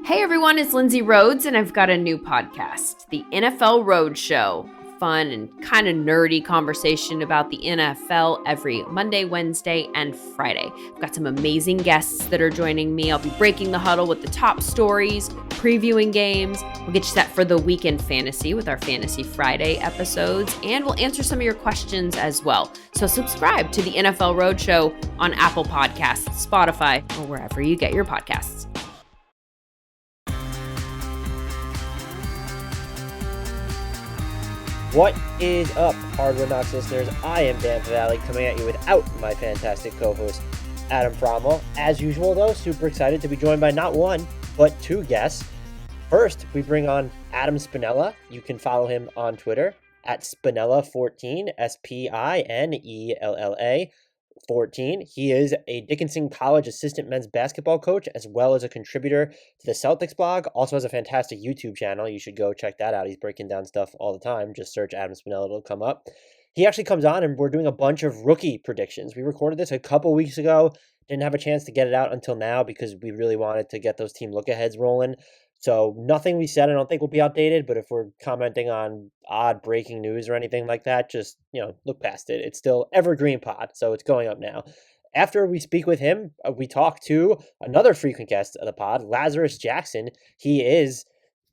Hey everyone, it's Lindsay Rhodes, and I've got a new podcast, the NFL Road Show. Fun and kind of nerdy conversation about the NFL every Monday, Wednesday, and Friday. I've got some amazing guests that are joining me. I'll be breaking the huddle with the top stories, previewing games. We'll get you set for the weekend fantasy with our Fantasy Friday episodes, and we'll answer some of your questions as well. So subscribe to the NFL Road Show on Apple Podcasts, Spotify, or wherever you get your podcasts. What is up, Hardwood Knocks listeners? I am Dan Valley, coming at you without my fantastic co-host, Adam Fromwell. As usual, though, super excited to be joined by not one, but two guests. First, we bring on Adam Spinella. You can follow him on Twitter at Spinella14, Spinella 14. He is a Dickinson College assistant men's basketball coach, as well as a contributor to the Celtics blog. Also has a fantastic YouTube channel. You should go check that out. He's breaking down stuff all the time. Just search Adam Spinella, it'll come up. He actually comes on and we're doing a bunch of rookie predictions. We recorded this a couple weeks ago. Didn't have a chance to get it out until now because we really wanted to get those team lookaheads rolling. So nothing we said I don't think will be outdated, but if we're commenting on odd breaking news or anything like that, just, look past it. It's still evergreen pod, so it's going up now. After we speak with him, we talk to another frequent guest of the pod, Lazarus Jackson. He is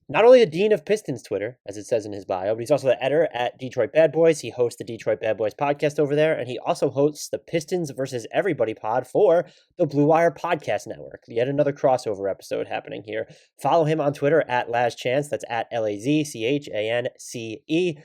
not only the dean of Pistons Twitter, as it says in his bio, but he's also the editor at Detroit Bad Boys. He hosts the Detroit Bad Boys podcast over there, and he also hosts the Pistons versus Everybody pod for the Blue Wire Podcast Network. Yet another crossover episode happening here. Follow him on Twitter at LazChance. That's at LazChance.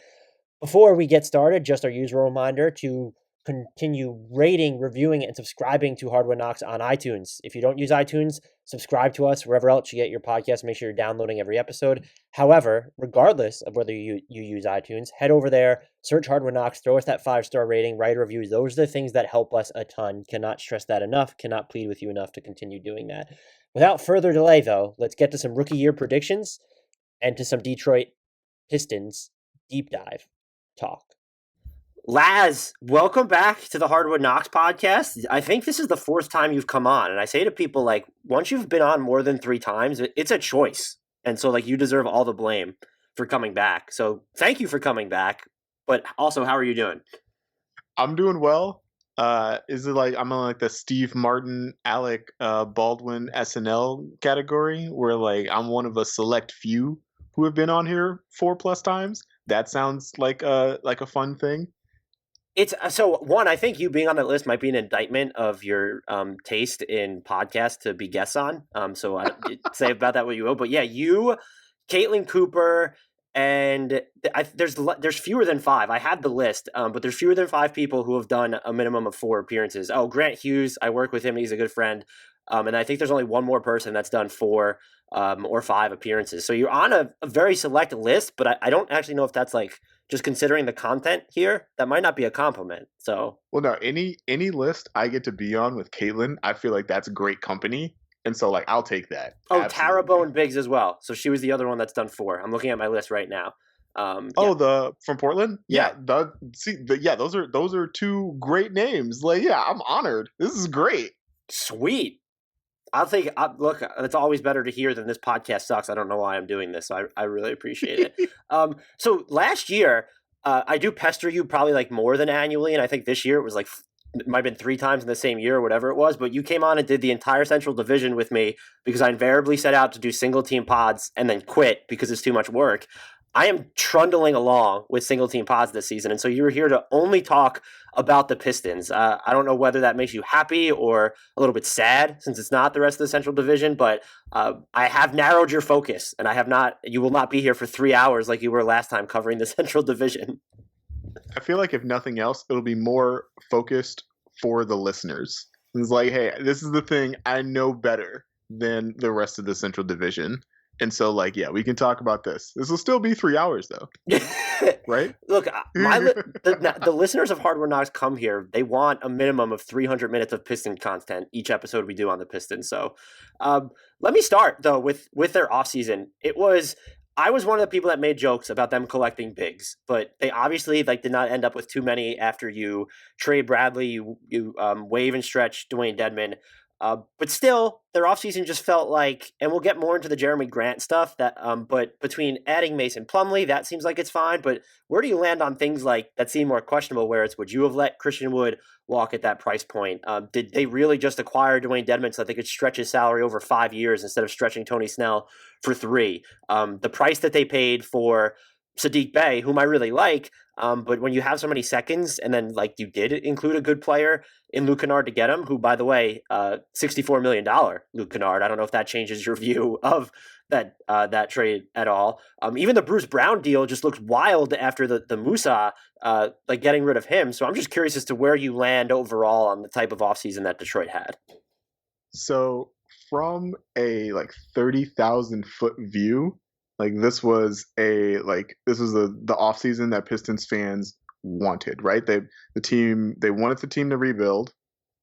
Before we get started, just our usual reminder to continue rating, reviewing, and subscribing to Hardwood Knocks on iTunes. If you don't use iTunes, subscribe to us wherever else you get your podcast. Make sure you're downloading every episode. However, regardless of whether you use iTunes, head over there, search Hardwood Knocks, throw us that 5-star rating, write a review. Those are the things that help us a ton. Cannot stress that enough. Cannot plead with you enough to continue doing that. Without further delay, though, let's get to some rookie year predictions and to some Detroit Pistons deep dive talk. Laz, welcome back to the Hardwood Knocks podcast. I think this is the fourth time you've come on. And I say to people, once you've been on more than 3 times, it's a choice. And so, you deserve all the blame for coming back. So thank you for coming back. But also, how are you doing? I'm doing well. Is it I'm on the Steve Martin, Alec Baldwin SNL category where I'm one of a select few who have been on here 4+ times? That sounds like a fun thing. It's so one, I think you being on that list might be an indictment of your taste in podcasts to be guests on. So I say about that what you will. But yeah, you, Caitlin Cooper, and there's fewer than 5. I had the list, but there's fewer than 5 people who have done a minimum of 4 appearances. Oh, Grant Hughes, I work with him. He's a good friend. And I think there's only one more person that's done 4 or 5 appearances. So you're on a very select list, but I don't actually know if that's just considering the content here, that might not be a compliment. So, well, no, any list I get to be on with Caitlin, I feel like that's great company, and so I'll take that. Oh, Tara Bowen Biggs as well. So she was the other one that's done 4. I'm looking at my list right now. The from Portland, yeah. Those are 2 great names. I'm honored. This is great. Sweet. Look, it's always better to hear than this podcast sucks. I don't know why I'm doing this, so I really appreciate it. So last year, I do pester you probably more than annually, and I think this year it was it might have been 3 times in the same year or whatever it was, but you came on and did the entire Central Division with me because I invariably set out to do single team pods and then quit because it's too much work. I am trundling along with single team pods this season, and so you were here to only talk about the Pistons. I don't know whether that makes you happy or a little bit sad since it's not the rest of the Central Division, but I have narrowed your focus, and you will not be here for 3 hours like you were last time covering the Central Division. I feel like if nothing else, it'll be more focused for the listeners. It's hey, this is the thing I know better than the rest of the Central Division. And so, we can talk about this. This will still be 3 hours, though. Right? Look, the listeners of Hardwood Knocks come here. They want a minimum of 300 minutes of Piston content each episode we do on the Pistons. So let me start, though, with their offseason. I was one of the people that made jokes about them collecting bigs, but they obviously did not end up with too many after you trade Bradley, you waive and stretch Dwayne Dedmon. But still, their offseason just felt like, and we'll get more into the Jerami Grant stuff, that but between adding Mason Plumlee, that seems like it's fine. But where do you land on things like that seem more questionable, where it's, would you have let Christian Wood walk at that price point? Did they really just acquire Dwayne Dedmon so that they could stretch his salary over 5 years instead of stretching Tony Snell for 3? The price that they paid for Sadiq Bey, whom I really like, but when you have so many seconds, and then like you did include a good player in Luke Kennard to get him, who, by the way, $64 million Luke Kennard. I don't know if that changes your view of that trade at all. Even the Bruce Brown deal just looked wild after the Musa, like getting rid of him. So I'm just curious as to where you land overall on the type of offseason that Detroit had. So from a like 30,000 foot view, like this was the offseason that Pistons fans wanted, right? They wanted the team to rebuild.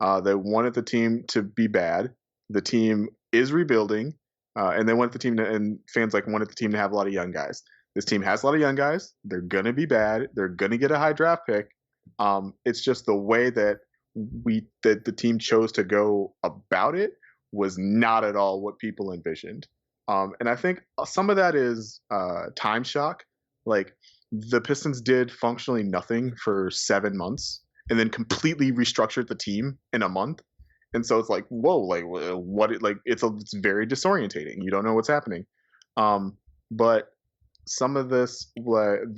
They wanted the team to be bad. The team is rebuilding, and they want the team to, and fans like wanted the team to have a lot of young guys. This team has a lot of young guys. They're gonna be bad. They're gonna get a high draft pick. It's just the way that the team chose to go about it was not at all what people envisioned. And I think some of that is time shock. Like, the Pistons did functionally nothing for 7 months and then completely restructured the team in a month. And so it's like, whoa, like what? Like it's very disorientating. You don't know what's happening. But some of this, from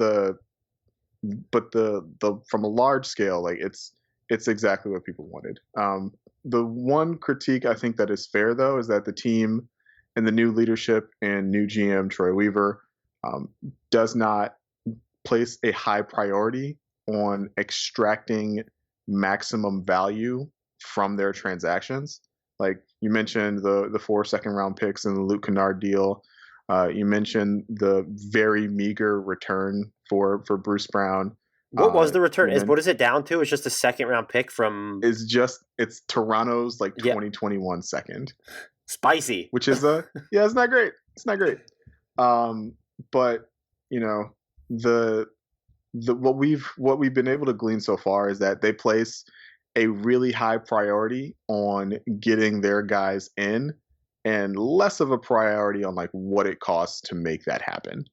a large scale, like it's exactly what people wanted. The one critique I think that is fair, though, is that the team and the new leadership and new GM Troy Weaver does not place a high priority on extracting maximum value from their transactions. Like you mentioned the 4 second-round picks in the Luke Kennard deal. You mentioned the very meager return for Bruce Brown. What was the return? What is it down to? It's just a second-round pick from... It's Toronto's like 2021 second. Spicy. Which is it's not great. It's not great. But you know, what we've been able to glean so far is that they place a really high priority on getting their guys in, and less of a priority on like what it costs to make that happen.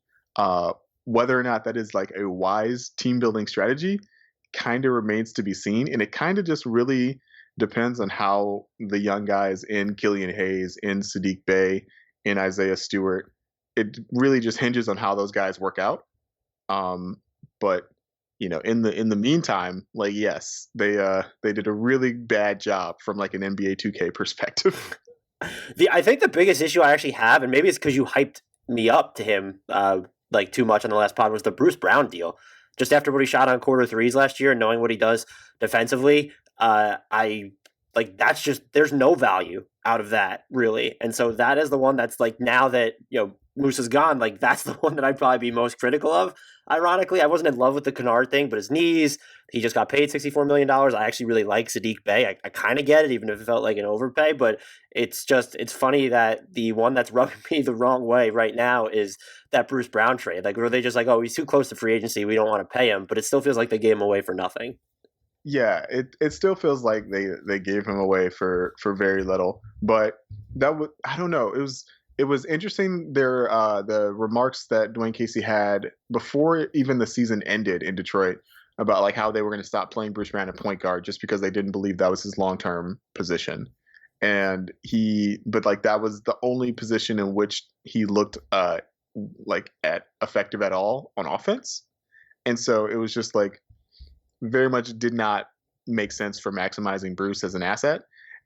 Whether or not that is like a wise team building strategy kind of remains to be seen, and it kind of just really depends on how the young guys in Killian Hayes, in Saddiq Bey, in Isaiah Stewart, it really just hinges on how those guys work out. But you know, in the meantime, like, yes, they did a really bad job from like an NBA 2K perspective. I think the biggest issue I actually have, and maybe it's because you hyped me up to him like too much on the last pod, was the Bruce Brown deal. Just after what he shot on quarter threes last year and knowing what he does defensively, that's just, there's no value out of that really. And so that is the one that's like, now that, you know, Moose is gone, like that's the one that I'd probably be most critical of. Ironically, I wasn't in love with the Kennard thing, but his knees, he just got paid $64 million. I actually really like Sadiq Bey. I kind of get it, even if it felt like an overpay, but it's funny that the one that's rubbing me the wrong way right now is that Bruce Brown trade. Like, were they just like, oh, he's too close to free agency, we don't want to pay him, but it still feels like they gave him away for nothing. Yeah, it still feels like they gave him away for very little, but I don't know. It was interesting the remarks that Dwayne Casey had before even the season ended in Detroit about like how they were going to stop playing Bruce Brown at point guard just because they didn't believe that was his long-term position. And but like that was the only position in which he looked like at effective at all on offense. And so it was just like very much did not make sense for maximizing Bruce as an asset.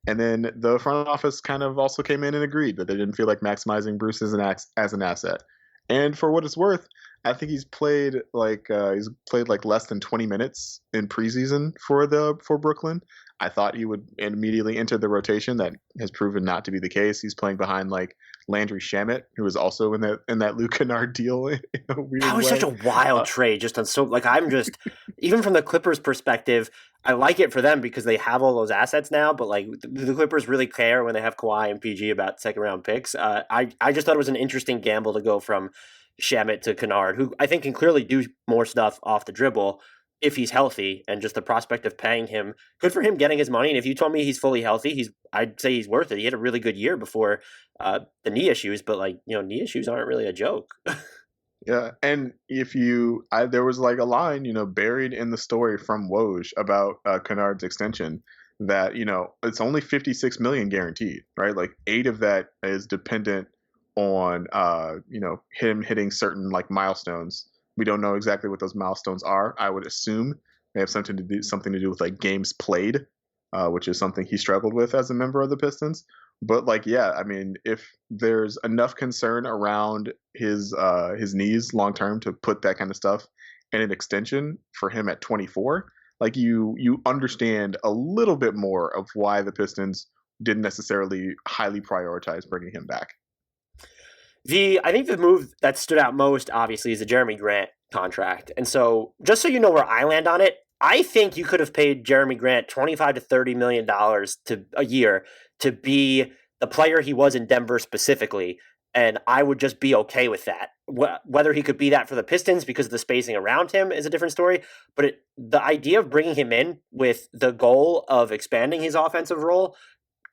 And then the front office kind of also came in and agreed that they didn't feel like maximizing Bruce as an asset. And for what it's worth, I think he's played like less than 20 minutes in preseason for Brooklyn. I thought he would immediately enter the rotation. That has proven not to be the case. He's playing behind like Landry Shamet, who was also in that Luke Kennard deal. That was such a wild trade. Just on I'm just even from the Clippers' perspective, I like it for them because they have all those assets now. But like the Clippers really care when they have Kawhi and PG about second round picks. I just thought it was an interesting gamble to go from Shamet to Kennard, who I think can clearly do more stuff off the dribble. if he's healthy, and just the prospect of paying him, good for him getting his money. And if you told me he's fully healthy, I'd say he's worth it. He had a really good year before the knee issues, but knee issues aren't really a joke. Yeah, and there was like a line, buried in the story from Woj about Kennard's extension that, it's only 56 million guaranteed, right? Like 8 of that is dependent on, him hitting certain like milestones. We don't know exactly what those milestones are. I would assume they have something to do with like games played, which is something he struggled with as a member of the Pistons. But if there's enough concern around his knees long term to put that kind of stuff in an extension for him at 24, like you understand a little bit more of why the Pistons didn't necessarily highly prioritize bringing him back. I think the move that stood out most, obviously, is the Jerami Grant contract. And so, just so you know where I land on it, I think you could have paid Jerami Grant $25 to $30 million a year to be the player he was in Denver specifically, and I would just be okay with that. Whether he could be that for the Pistons because of the spacing around him is a different story, but the idea of bringing him in with the goal of expanding his offensive role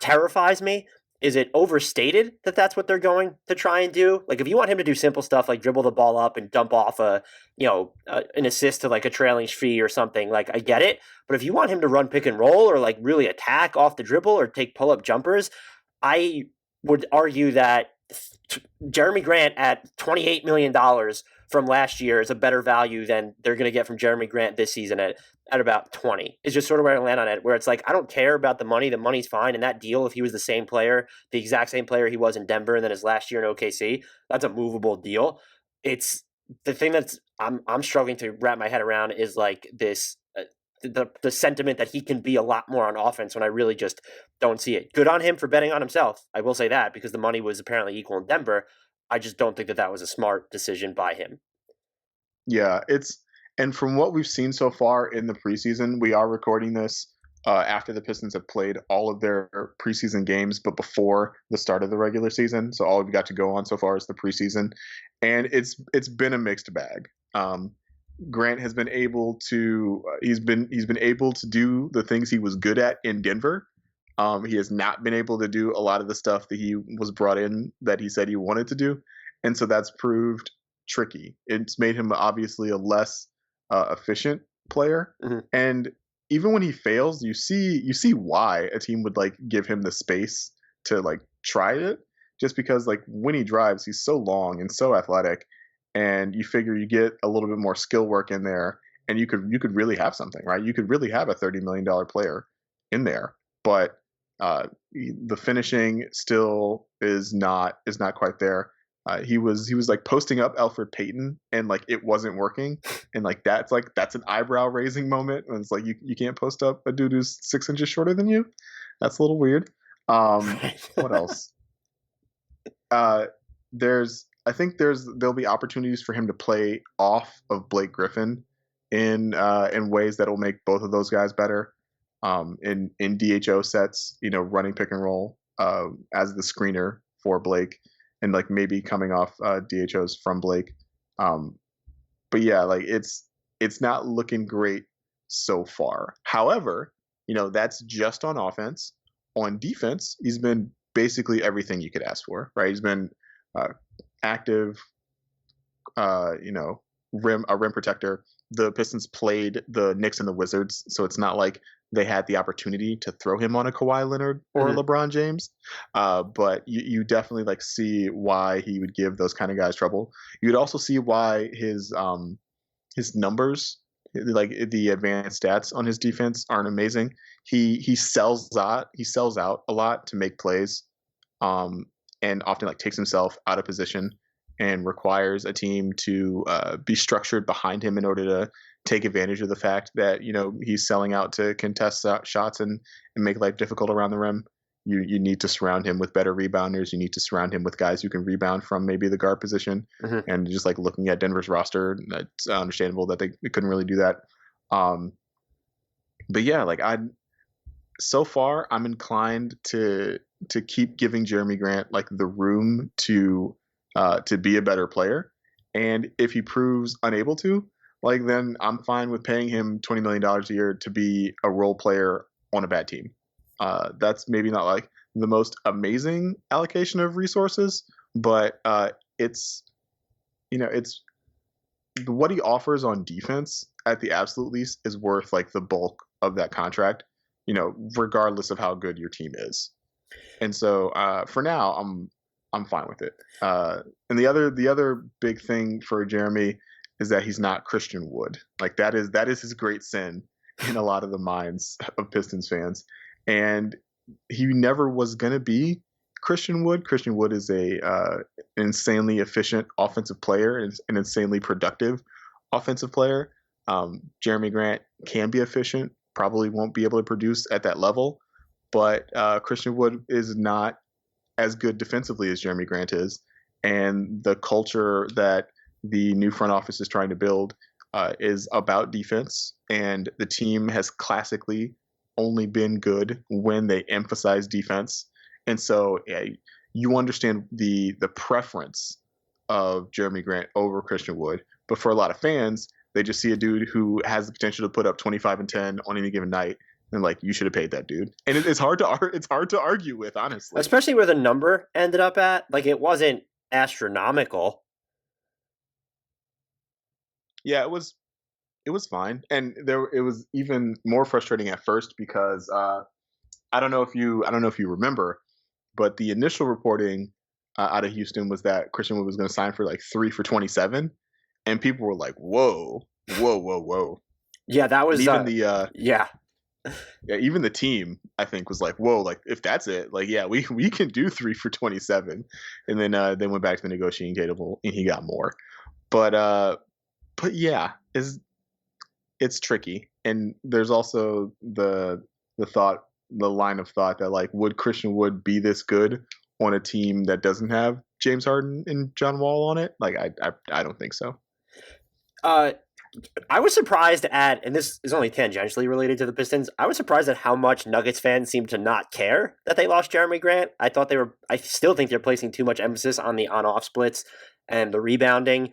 terrifies me. Is it overstated that that's what they're going to try and do? Like, if you want him to do simple stuff like dribble the ball up and dump off an assist to like a trailing Shvee or something, like I get it. But if you want him to run pick and roll or like really attack off the dribble or take pull up jumpers, I would argue that Jerami Grant at $28 million from last year is a better value than they're going to get from Jerami Grant this season at about 20. Is just sort of where I land on it, where it's like, I don't care about the money. The money's fine. And that deal, if he was the same player, the exact same player he was in Denver and then his last year in OKC, that's a movable deal. It's the thing that's I'm struggling to wrap my head around is like this, the sentiment that he can be a lot more on offense when I really just don't see it. Good on him for betting on himself. I will say that because the money was apparently equal in Denver. I just don't think that was a smart decision by him. Yeah, and from what we've seen so far in the preseason, we are recording this after the Pistons have played all of their preseason games, but before the start of the regular season. So all we've got to go on so far is the preseason, and it's been a mixed bag. Grant has been able to he's been able to do the things he was good at in Denver. He has not been able to do a lot of the stuff that he was brought in that he said he wanted to do, and so that's proved tricky. It's made him obviously a less efficient player, and even when he fails, you see why a team would like give him the space to like try it, just because like when he drives, he's so long and so athletic, and you figure you get a little bit more skill work in there, and you could really have something, right? You could really have a $30 million player in there, but the finishing still is not quite there. He was like posting up Elfrid Payton and like it wasn't working, and like that's an eyebrow raising moment when it's like you can't post up a dude who's 6 inches shorter than you. That's a little weird. What else? There'll be opportunities for him to play off of Blake Griffin in ways that will make both of those guys better. In DHO sets, running pick and roll as the screener for Blake, and like maybe coming off DHOs from Blake. But yeah, like it's not looking great so far. However, that's just on offense. On defense, he's been basically everything you could ask for, right? He's been active, rim protector. The Pistons played the Knicks and the Wizards, so it's not like they had the opportunity to throw him on a Kawhi Leonard or LeBron James. But you definitely like see why he would give those kind of guys trouble. You'd also see why his numbers, like the advanced stats on his defense, aren't amazing. He sells out a lot to make plays, and often like takes himself out of position and requires a team to be structured behind him in order to take advantage of the fact that he's selling out to contest shots and make life difficult around the rim. You need to surround him with better rebounders. You need to surround him with guys who can rebound from maybe the guard position. And just like looking at Denver's roster, it's understandable that they couldn't really do that. But yeah, like so far I'm inclined to keep giving Jerami Grant like the room to be a better player. And if he proves unable to, like then I'm fine with paying him $20 million a year to be a role player on a bad team. That's maybe not like the most amazing allocation of resources, but it's it's what he offers on defense at the absolute least is worth like the bulk of that contract, regardless of how good your team is. And so for now, I'm fine with it. And the other big thing for Jerami is that he's not Christian Wood. Like that is his great sin in a lot of the minds of Pistons fans. And he never was going to be Christian Wood. Christian Wood is an insanely efficient offensive player and an insanely productive offensive player. Jerami Grant can be efficient, probably won't be able to produce at that level, but Christian Wood is not as good defensively as Jerami Grant is. And the culture that the new front office is trying to build is about defense, and the team has classically only been good when they emphasize defense. And so you understand the preference of Jerami Grant over Christian Wood. But for a lot of fans, they just see a dude who has the potential to put up 25 and 10 on any given night. And like, you should have paid that dude. And it's hard to argue with, honestly. Especially where the number ended up at. Like, it wasn't astronomical. Yeah, it was fine. And it was even more frustrating at first because I don't know if you remember, but the initial reporting out of Houston was that Christian Wood was going to sign for like 3 for 27, and people were like, "Whoa!" Yeah, that was even even the team I think was like, "Whoa!" Like if that's it, like yeah, we can do 3 for 27, and then they went back to the negotiating table and he got more, but yeah, it's tricky, and there's also the line of thought that like, would Christian Wood be this good on a team that doesn't have James Harden and John Wall on it? Like I don't think so. I was surprised at, and this is only tangentially related to the Pistons, I was surprised at how much Nuggets fans seem to not care that they lost Jerami Grant. I still think they're placing too much emphasis on the on-off splits and the rebounding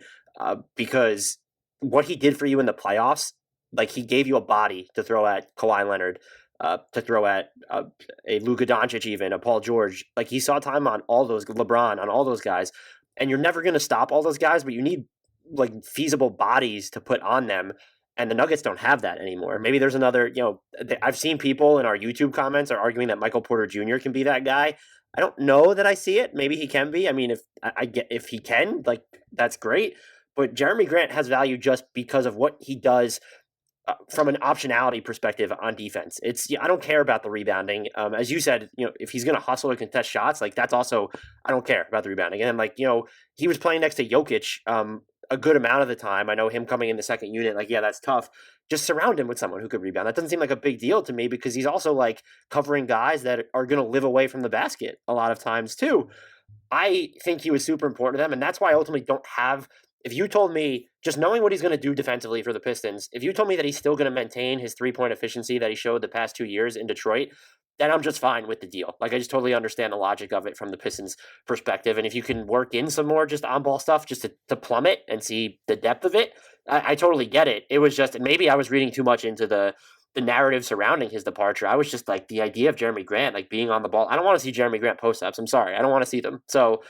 because what he did for you in the playoffs, like he gave you a body to throw at Kawhi Leonard, to throw at a Luka Doncic, even a Paul George. Like he saw time on all those, LeBron, on all those guys, and you're never going to stop all those guys, but you need like feasible bodies to put on them, and the Nuggets don't have that anymore. Maybe there's another, I've seen people in our YouTube comments are arguing that Michael Porter Jr. can be that guy. I don't know that I see it. Maybe he can be. I mean, if he can, like that's great. But Jerami Grant has value just because of what he does from an optionality perspective on defense. I don't care about the rebounding. As you said, if he's going to hustle or contest shots, like that's also, I don't care about the rebounding. And like, he was playing next to Jokic a good amount of the time. I know him coming in the second unit, like, yeah, that's tough. Just surround him with someone who could rebound. That doesn't seem like a big deal to me because he's also like covering guys that are going to live away from the basket a lot of times too. I think he was super important to them. And that's why I ultimately don't have, if you told me, just knowing what he's going to do defensively for the Pistons, if you told me that he's still going to maintain his 3-point efficiency that he showed the past 2 years in Detroit, then I'm just fine with the deal. Like, I just totally understand the logic of it from the Pistons' perspective. And if you can work in some more just on-ball stuff just to plumb it and see the depth of it, I totally get it. It was just, and maybe I was reading too much into the narrative surrounding his departure. I was just like, the idea of Jerami Grant, like being on the ball, I don't want to see Jerami Grant post-ups. I'm sorry. I don't want to see them. So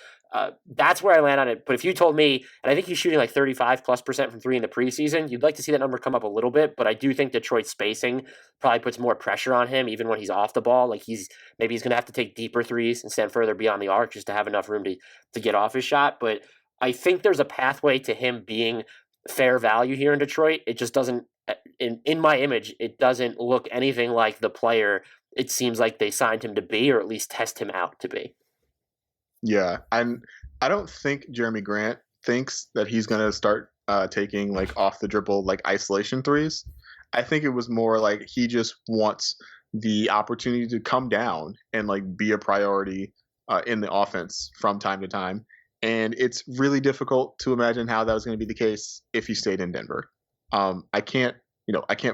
that's where I land on it. But if you told me, and I think he's shooting like 35+% from 3 in the preseason, you'd like to see that number come up a little bit. But I do think Detroit's spacing probably puts more pressure on him, even when he's off the ball. Like he's going to have to take deeper threes and stand further beyond the arc just to have enough room to get off his shot. But I think there's a pathway to him being fair value here in Detroit. It just doesn't, in my image, it doesn't look anything like the player it seems like they signed him to be, or at least test him out to be. Yeah, I don't think Jerami Grant thinks that he's going to start taking like off the dribble, like isolation threes. I think it was more like he just wants the opportunity to come down and like be a priority in the offense from time to time. And it's really difficult to imagine how that was going to be the case if he stayed in Denver. I can't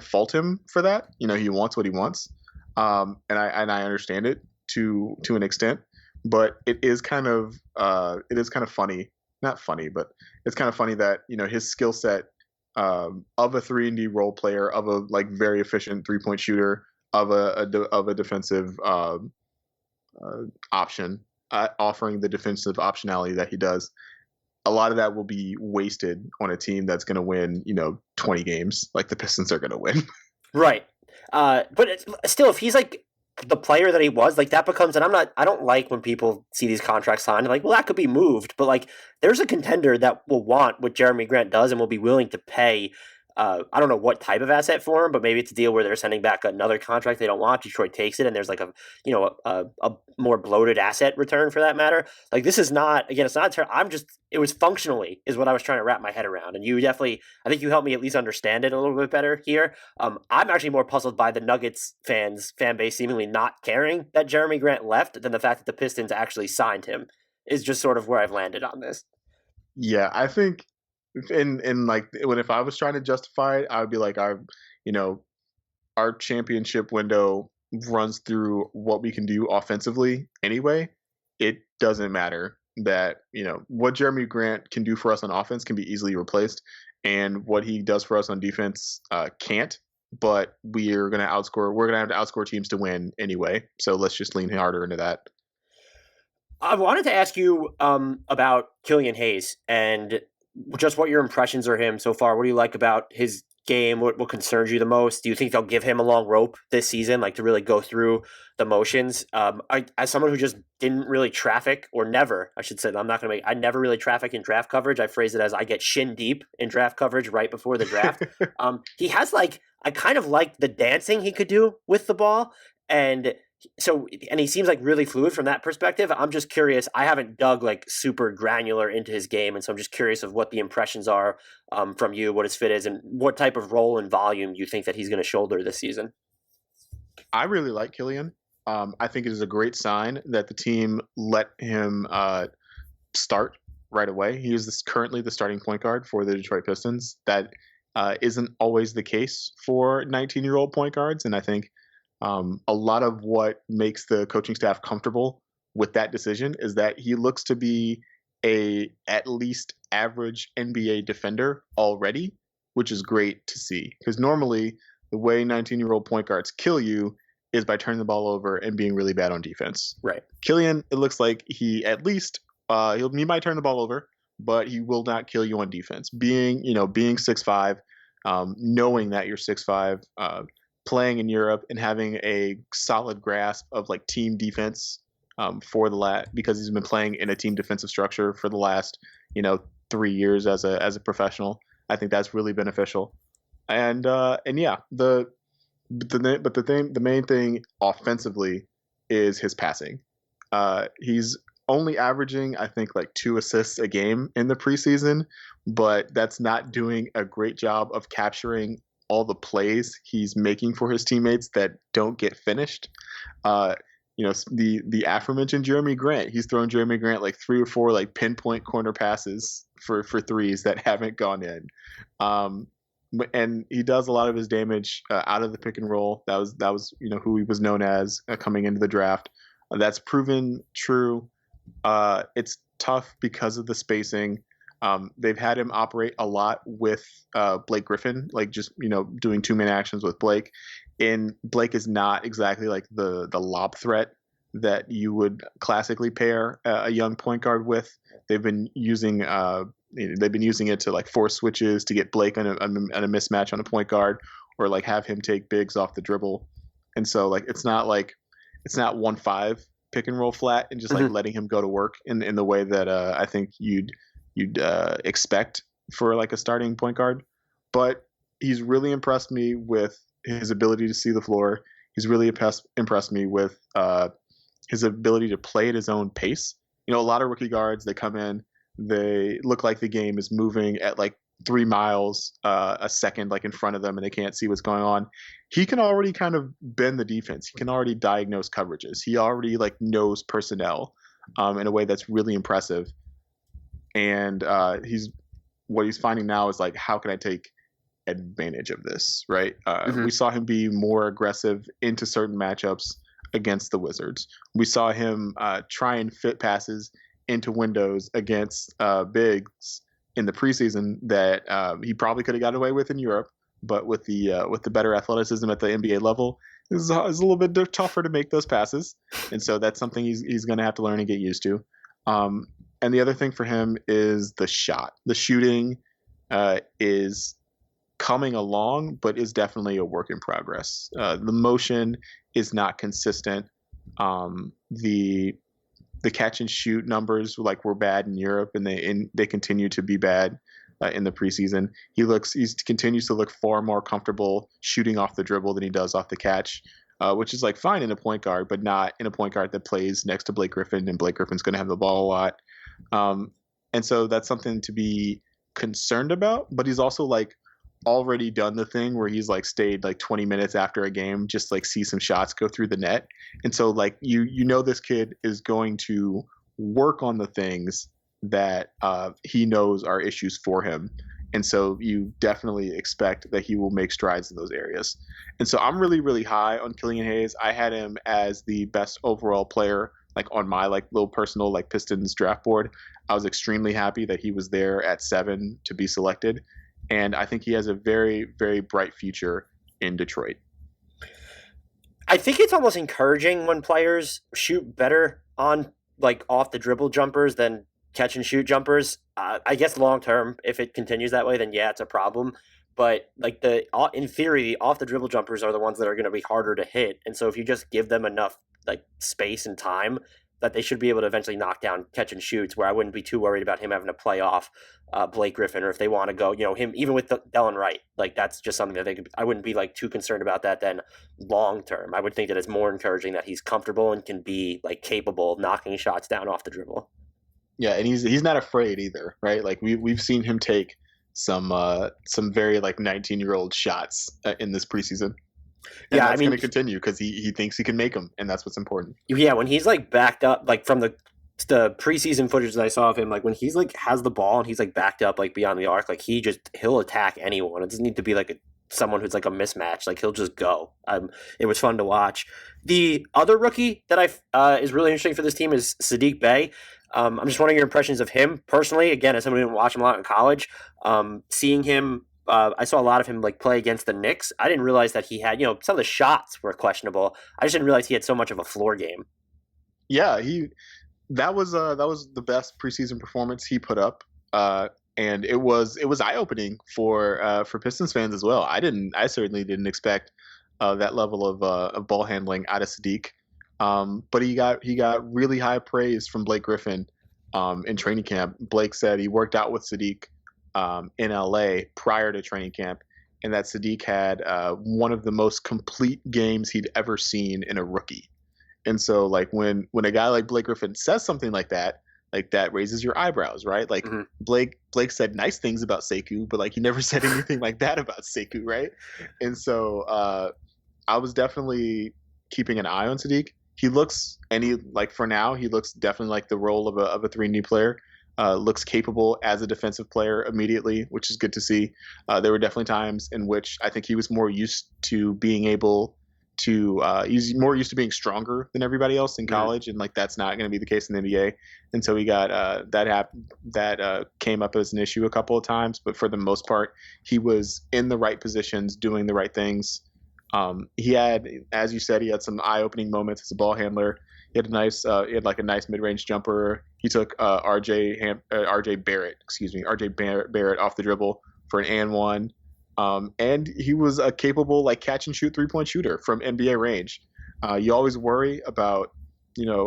fault him for that. He wants what he wants. And I understand it to an extent. But it is kind of funny, not funny, but it's kind of funny that his skill set of a 3-and-D role player, of a like very efficient 3-point shooter, of a defensive option, offering the defensive optionality that he does. A lot of that will be wasted on a team that's going to win, 20 games, like the Pistons are going to win. Right. But still, if he's like the player that he was, like that becomes, and I don't like when people see these contracts signed, like, well, that could be moved, but like there's a contender that will want what Jerami Grant does and will be willing to pay. I don't know what type of asset for him, but maybe it's a deal where they're sending back another contract they don't want. Detroit takes it, and there's like a more bloated asset return for that matter. Like this is not, again, it's not a turn. It was functionally is what I was trying to wrap my head around, and you definitely, I think you helped me at least understand it a little bit better here. I'm actually more puzzled by the Nuggets fan base seemingly not caring that Jerami Grant left than the fact that the Pistons actually signed him. Is just sort of where I've landed on this. Yeah, I think. In like if I was trying to justify it, I would be like, our championship window runs through what we can do offensively anyway. It doesn't matter that what Jerami Grant can do for us on offense can be easily replaced, and what he does for us on defense can't. But we're gonna have to outscore teams to win anyway. So let's just lean harder into that. I wanted to ask you about Killian Hayes and just what your impressions are of him so far. What do you like about his game? What concerns you the most? Do you think they'll give him a long rope this season, like to really go through the motions? As someone who just didn't really traffic, or never, I should say, I never really traffic in draft coverage. I phrase it as I get shin deep in draft coverage right before the draft. He has I kind of like the dancing he could do with the ball. And he seems like really fluid from that perspective. I'm just curious. I haven't dug like super granular into his game, and so I'm just curious of what the impressions are from you, what his fit is, and what type of role and volume you think that he's going to shoulder this season. I really like Killian. I think it is a great sign that the team let him start right away. He is currently the starting point guard for the Detroit Pistons. That isn't always the case for 19-year-old point guards, and I think a lot of what makes the coaching staff comfortable with that decision is that he looks to be a at least average NBA defender already, which is great to see. Because normally the way 19-year-old point guards kill you is by turning the ball over and being really bad on defense. Right. Killian, it looks like he at least he might turn the ball over, but he will not kill you on defense. Being 6'5", knowing that you're 6'5", playing in Europe and having a solid grasp of like team defense because he's been playing in a team defensive structure for the last 3 years as a professional. I think that's really beneficial. And yeah, the main thing offensively is his passing. He's only averaging, I think, like 2 assists a game in the preseason, but that's not doing a great job of capturing all the plays he's making for his teammates that don't get finished. The aforementioned Jerami Grant, he's thrown Jerami Grant like 3 or 4 like pinpoint corner passes for threes that haven't gone in. And he does a lot of his damage out of the pick and roll. That was who he was known as coming into the draft. That's proven true. It's tough because of the spacing. They've had him operate a lot with Blake Griffin, like just doing 2-man actions with Blake. And Blake is not exactly like the lob threat that you would classically pair a young point guard with. They've been using it to like force switches to get Blake on a mismatch on a point guard, or like have him take bigs off the dribble. And so like it's not 1-5 pick and roll flat and just like letting him go to work in the way that I think you'd expect for like a starting point guard. But he's really impressed me with his ability to see the floor. He's really impressed me with his ability to play at his own pace. A lot of rookie guards, they come in, they look like the game is moving at like 3 miles a second, like in front of them, and they can't see what's going on. He can already kind of bend the defense. He can already diagnose coverages. He already like knows personnel in a way that's really impressive. And what he's finding now is like, how can I take advantage of this, right? We saw him be more aggressive into certain matchups against the Wizards. We saw him try and fit passes into windows against bigs in the preseason that he probably could have got away with in Europe, but with the better athleticism at the NBA level, it's a little bit tougher to make those passes, and so that's something he's going to have to learn and get used to. And the other thing for him is the shot. The shooting is coming along, but is definitely a work in progress. The motion is not consistent. The catch and shoot numbers were bad in Europe, and they continue to be bad in the preseason. He continues to look far more comfortable shooting off the dribble than he does off the catch, which is fine in a point guard, but not in a point guard that plays next to Blake Griffin, and Blake Griffin's going to have the ball a lot. And so that's something to be concerned about, but he's also already done the thing where he's stayed 20 minutes after a game just see some shots go through the net. And so this kid is going to work on the things that he knows are issues for him. And so you definitely expect that he will make strides in those areas. And so I'm really, really high on Killian Hayes. I had him as the best overall player on my little personal Pistons draft board. I was extremely happy that he was there at 7 to be selected. And I think he has a very, very bright future in Detroit. I think it's almost encouraging when players shoot better on off the dribble jumpers than catch and shoot jumpers. I guess long term, if it continues that way, then yeah, it's a problem. But in theory, the off the dribble jumpers are the ones that are going to be harder to hit. And so if you just give them enough space and time, that they should be able to eventually knock down catch and shoots, where I wouldn't be too worried about him having to play off Blake Griffin, or if they want to go, him even with Delon Wright, that's just something that I wouldn't be too concerned about that then long term. I would think that it's more encouraging that he's comfortable and can be capable of knocking shots down off the dribble. Yeah, and he's not afraid either, right? We've seen him take some very 19-year-old shots in this preseason. And that's going to continue because he thinks he can make them, and that's what's important. Yeah, when he's backed up, from the preseason footage that I saw of him, when he's has the ball and he's backed up beyond the arc, he'll attack anyone. It doesn't need to be someone who's a mismatch. He'll just go. It was fun to watch. The other rookie that is really interesting for this team is Sadiq Bey. I'm just wondering your impressions of him personally. Again, as someone who didn't watch him a lot in college, seeing him. I saw a lot of him play against the Knicks. I didn't realize that he had, some of the shots were questionable. I just didn't realize he had so much of a floor game. Yeah, that was the best preseason performance he put up, and it was eye-opening for Pistons fans as well. I certainly didn't expect that level of ball handling out of Sadiq, but he got really high praise from Blake Griffin in training camp. Blake said he worked out with Sadiq in LA prior to training camp, and that Sadiq had one of the most complete games he'd ever seen in a rookie. And so when a guy like Blake Griffin says something like that raises your eyebrows, right? Mm-hmm. Blake said nice things about Sekou, but he never said anything like that about Sekou, right? And so I was definitely keeping an eye on Sadiq. He looks, and he for now, he looks definitely the role of a 3-and-D player. Looks capable as a defensive player immediately, which is good to see. There were definitely times in which I think he was more used to being able to he's more used to being stronger than everybody else in college, and that's not going to be the case in the NBA. And so he got that came up as an issue a couple of times, but for the most part, he was in the right positions, doing the right things. He had, as you said, he had some eye-opening moments as a ball handler. He had a nice mid-range jumper. He took RJ Barrett off the dribble for an and one. And he was a capable catch and shoot 3-point shooter from NBA range. You always worry about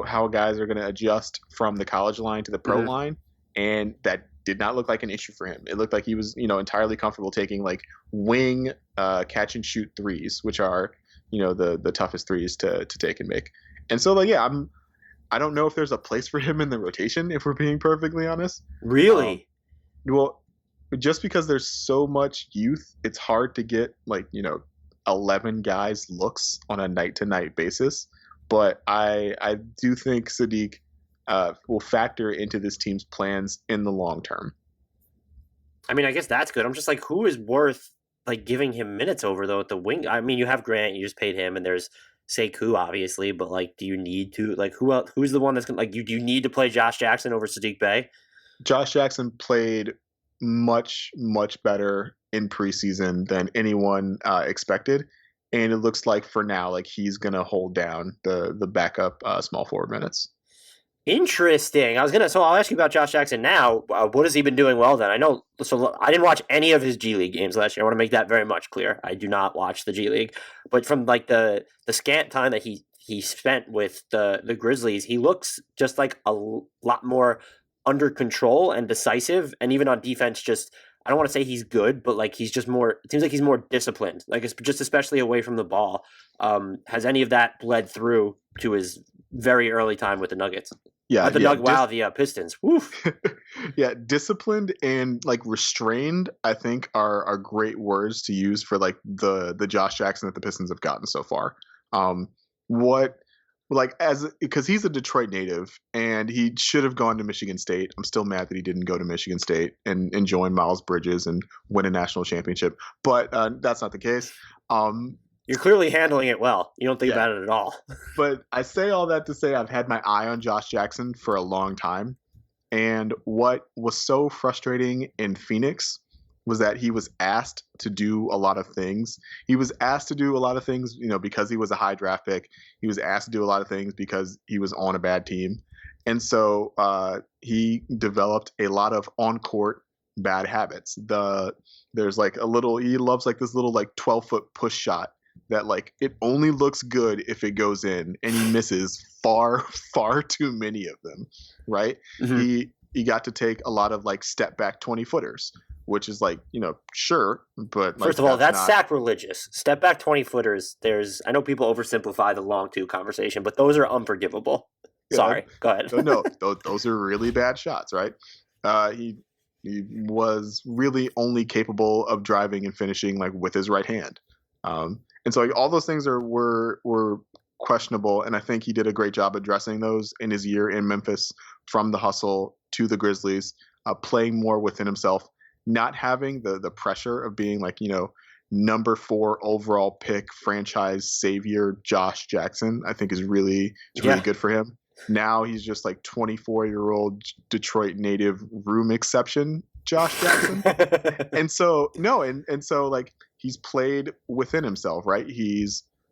how guys are going to adjust from the college line to the pro line, and that did not look like an issue for him. It looked like he was entirely comfortable taking wing catch and shoot threes, which are the toughest threes to take and make. And so I don't know if there's a place for him in the rotation, if we're being perfectly honest. Really? Well, just because there's so much youth, it's hard to get 11 guys looks on a night-to-night basis. But I do think Sadiq will factor into this team's plans in the long term. I mean, I guess that's good. I'm just who is worth giving him minutes over though at the wing? I mean, you have Grant, you just paid him, and there's Sekou, obviously, but do you need to who else? Who's the one that's gonna do you need to play Josh Jackson over Saddiq Bey? Josh Jackson played much, much better in preseason than anyone expected. And it looks like for now, like he's going to hold down the backup small forward minutes. Interesting. So I'll ask you about Josh Jackson now. What has he been doing well then? So I didn't watch any of his G League games last year. I want to make that very much clear. I do not watch the G League, but from like the scant time that he spent with the Grizzlies, he looks just like a lot more under control and decisive, and even on defense, just I don't want to say he's good, but like he's just more. It seems like he's more disciplined. Like it's just especially away from the ball. Has any of that bled through to his very early time with the Nuggets? Yeah, the Pistons. Woof. Yeah, disciplined and like restrained, I think are great words to use for like the Josh Jackson that the Pistons have gotten so far. Because he's a Detroit native and he should have gone to Michigan State. I'm still mad that he didn't go to Michigan State and join Miles Bridges and win a national championship. But that's not the case. You're clearly handling it well. You don't think about it at all. But I say all that to say I've had my eye on Josh Jackson for a long time. And what was so frustrating in Phoenix was that he was asked to do a lot of things. He was asked to do a lot of things, because he was a high draft pick. He was asked to do a lot of things because he was on a bad team. And so he developed a lot of on-court bad habits. There's like he loves like this little like 12-foot push shot that like it only looks good if it goes in, and he misses far, far too many of them, right? Mm-hmm. He got to take a lot of like step back 20-footers, which is like, sure, but like, first of all, that's sacrilegious. Step back 20-footers. I know people oversimplify the long two conversation, but those are unforgivable. Sorry, go ahead. No, those are really bad shots, right? He was really only capable of driving and finishing like with his right hand. And so like, all those things were questionable, and I think he did a great job addressing those in his year in Memphis, from the hustle to the Grizzlies, playing more within himself, not having the pressure of being like, number 4 overall pick franchise savior Josh Jackson. I think is really good for him. Now he's just like 24-year-old Detroit native room exception Josh Jackson. And so like he's played within himself, right? He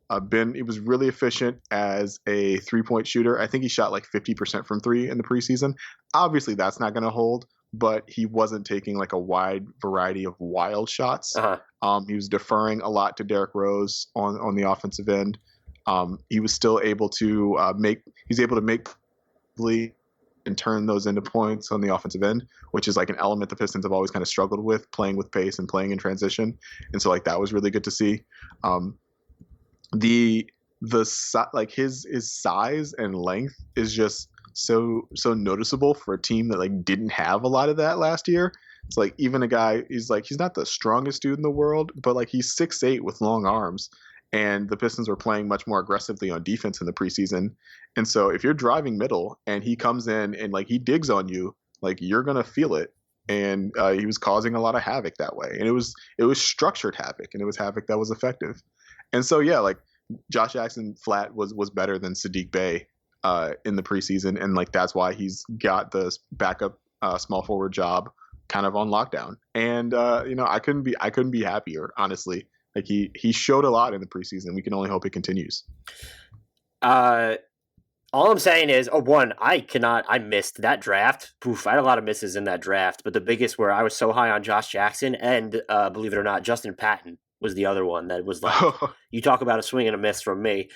was really efficient as a 3-point shooter. I think he shot like 50% from 3 in the preseason. Obviously that's not going to hold, but he wasn't taking like a wide variety of wild shots. Uh-huh. He was deferring a lot to Derrick Rose on the offensive end. He was still able to make and turn those into points on the offensive end, which is like an element the Pistons have always kind of struggled with, playing with pace and playing in transition. And so like that was really good to see. Like his size and length is just so noticeable for a team that like didn't have a lot of that last year. It's like even a guy, he's not the strongest dude in the world, but like he's 6'8" with long arms. And the Pistons were playing much more aggressively on defense in the preseason. And so if you're driving middle and he comes in and like he digs on you, like you're going to feel it. And he was causing a lot of havoc that way. And it was structured havoc, and it was havoc that was effective. And so, yeah, like Josh Jackson flat was better than Sadiq Bey in the preseason. And like, that's why he's got the backup small forward job kind of on lockdown. And, I couldn't be happier, honestly. Like he showed a lot in the preseason. We can only hope it continues. All I'm saying is, I missed that draft. Poof, I had a lot of misses in that draft, but the biggest were I was so high on Josh Jackson, and believe it or not, Justin Patton was the other one that was like, you talk about a swing and a miss from me.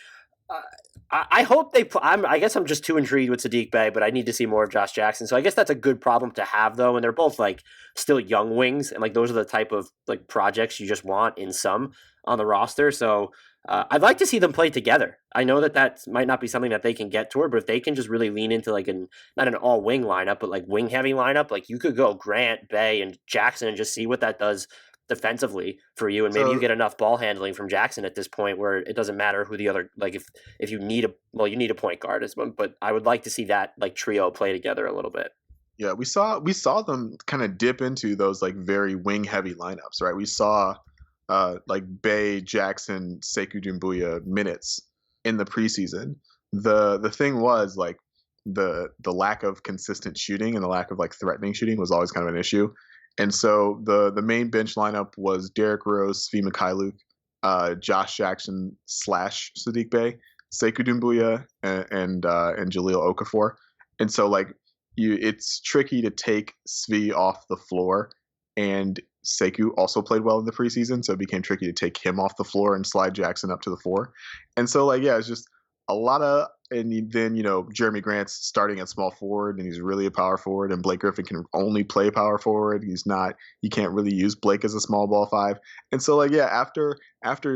I hope I guess I'm just too intrigued with Sadiq Bey, but I need to see more of Josh Jackson. So I guess that's a good problem to have, though. And they're both like still young wings, and like those are the type of like projects you just want in some on the roster. So I'd like to see them play together. I know that might not be something that they can get toward, but if they can just really lean into like not an all wing lineup, but like wing heavy lineup, like you could go Grant, Bey, and Jackson and just see what that does defensively for you, and maybe you get enough ball handling from Jackson at this point where it doesn't matter who the other, like if you need you need a point guard as well, but I would like to see that like trio play together a little bit. Yeah, we saw them kind of dip into those like very wing heavy lineups, right? We saw like Bey, Jackson, Sekou Doumbouya minutes in the preseason. The thing was like the lack of consistent shooting and the lack of like threatening shooting was always kind of an issue. And so the main bench lineup was Derrick Rose, Svi Mikhailuk, Josh Jackson / Saddiq Bey, Sekou Doumbouya, and Jahlil Okafor. And so like it's tricky to take Svi off the floor, and Sekou also played well in the preseason, so it became tricky to take him off the floor and slide Jackson up to the 4. And so like it's just a lot of, and then Jerami Grant's starting at small forward, and he's really a power forward, and Blake Griffin can only play power forward. You can't really use Blake as a small ball 5. And so like after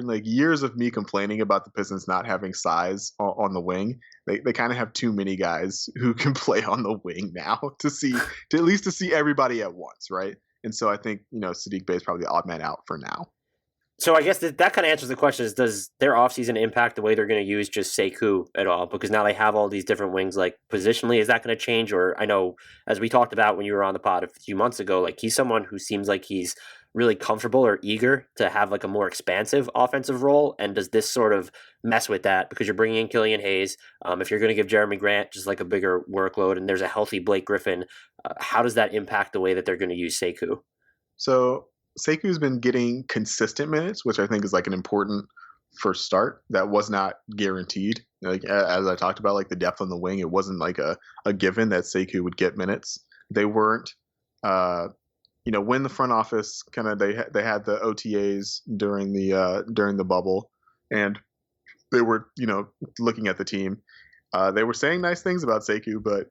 like years of me complaining about the Pistons not having size on the wing, they kind of have too many guys who can play on the wing now to at least see everybody at once, right? And so I think Sadiq Bey is probably the odd man out for now. So I guess that kind of answers the question: is does their offseason impact the way they're going to use just Sekou at all? Because now they have all these different wings. Like positionally, is that going to change? Or I know, as we talked about when you were on the pod a few months ago, like he's someone who seems like he's really comfortable or eager to have like a more expansive offensive role. And does this sort of mess with that? Because you're bringing in Killian Hayes. If you're going to give Jerami Grant just like a bigger workload, and there's a healthy Blake Griffin, how does that impact the way that they're going to use Sekou? So Sekou's been getting consistent minutes, which I think is like an important first start. That was not guaranteed. Like as I talked about, like the depth on the wing, it wasn't like a given that Sekou would get minutes. They weren't, when the front office kind of they had the OTAs during the bubble, and they were looking at the team. They were saying nice things about Sekou, but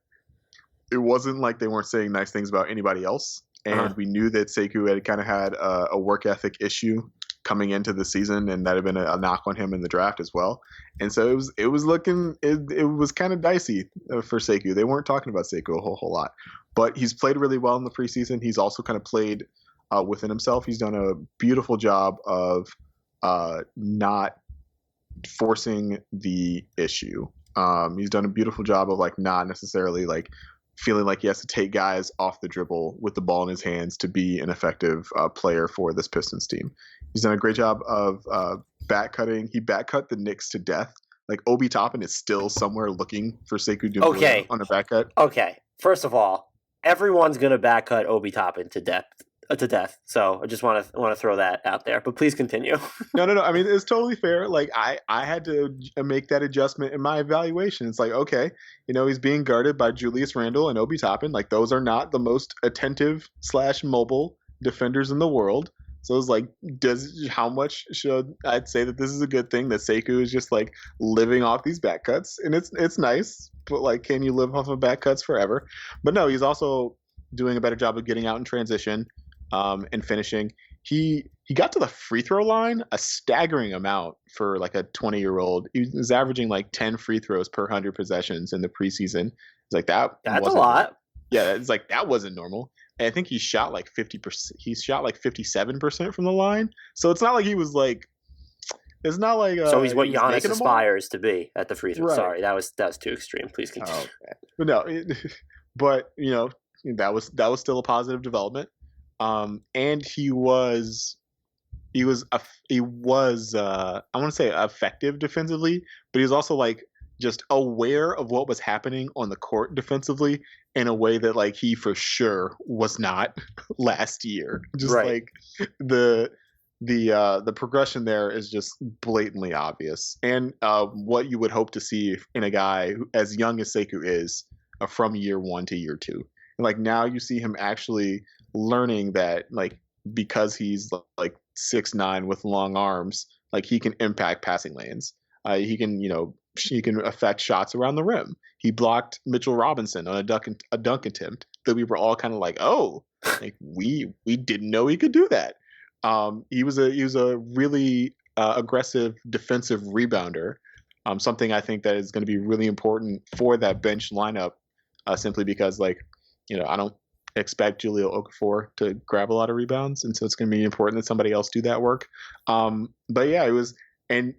it wasn't like they weren't saying nice things about anybody else. And we knew that Sekou had kind of had a work ethic issue coming into the season, and that had been a knock on him in the draft as well. And so it was kind of dicey for Sekou. They weren't talking about Sekou a whole lot, but he's played really well in the preseason. He's also kind of played within himself. He's done a beautiful job of not forcing the issue. He's done a beautiful job of like not necessarily like feeling like he has to take guys off the dribble with the ball in his hands to be an effective player for this Pistons team. He's done a great job of back cutting. He back cut the Knicks to death. Like Obi Toppin is still somewhere looking for Sekou Doumbouya on a back cut. Okay. First of all, everyone's gonna back cut Obi Toppin to death. So I just want to throw that out there. But please continue. No. I mean, it's totally fair. Like I had to make that adjustment in my evaluation. It's like, okay, he's being guarded by Julius Randle and Obi Toppin. Like those are not the most attentive / mobile defenders in the world. So it's like, how much should I'd say that this is a good thing that Sekou is just like living off these back cuts, and it's nice, but like, can you live off of back cuts forever? But no, he's also doing a better job of getting out in transition. And finishing. He got to the free throw line a staggering amount for like a 20-year-old. He was averaging like 10 free throws per 100 possessions in the preseason. It's like that's a lot. Yeah, it's like that wasn't normal. And I think he shot like 50%. He shot like 57% from the line. So it's not like he was like. It's not like. So he's what Giannis aspires to be at the free throw. Right. Sorry, that was too extreme. Please continue. Oh, okay. But no, that was still a positive development. And he was I want to say effective defensively, but he was also like just aware of what was happening on the court defensively in a way that like he for sure was not last year. Just right. Like the progression there is just blatantly obvious, and what you would hope to see in a guy who, as young as Sekou is, from year 1 to year 2. And like now you see him actually learning that like because he's like 6'9" with long arms, like he can impact passing lanes. He can affect shots around the rim. He blocked Mitchell Robinson on a dunk attempt that we were all kind of like, oh, like we didn't know he could do that. He was a really aggressive defensive rebounder. Something I think that is going to be really important for that bench lineup, simply because like I don't expect Jahlil Okafor to grab a lot of rebounds, and so it's going to be important that somebody else do that work. But yeah,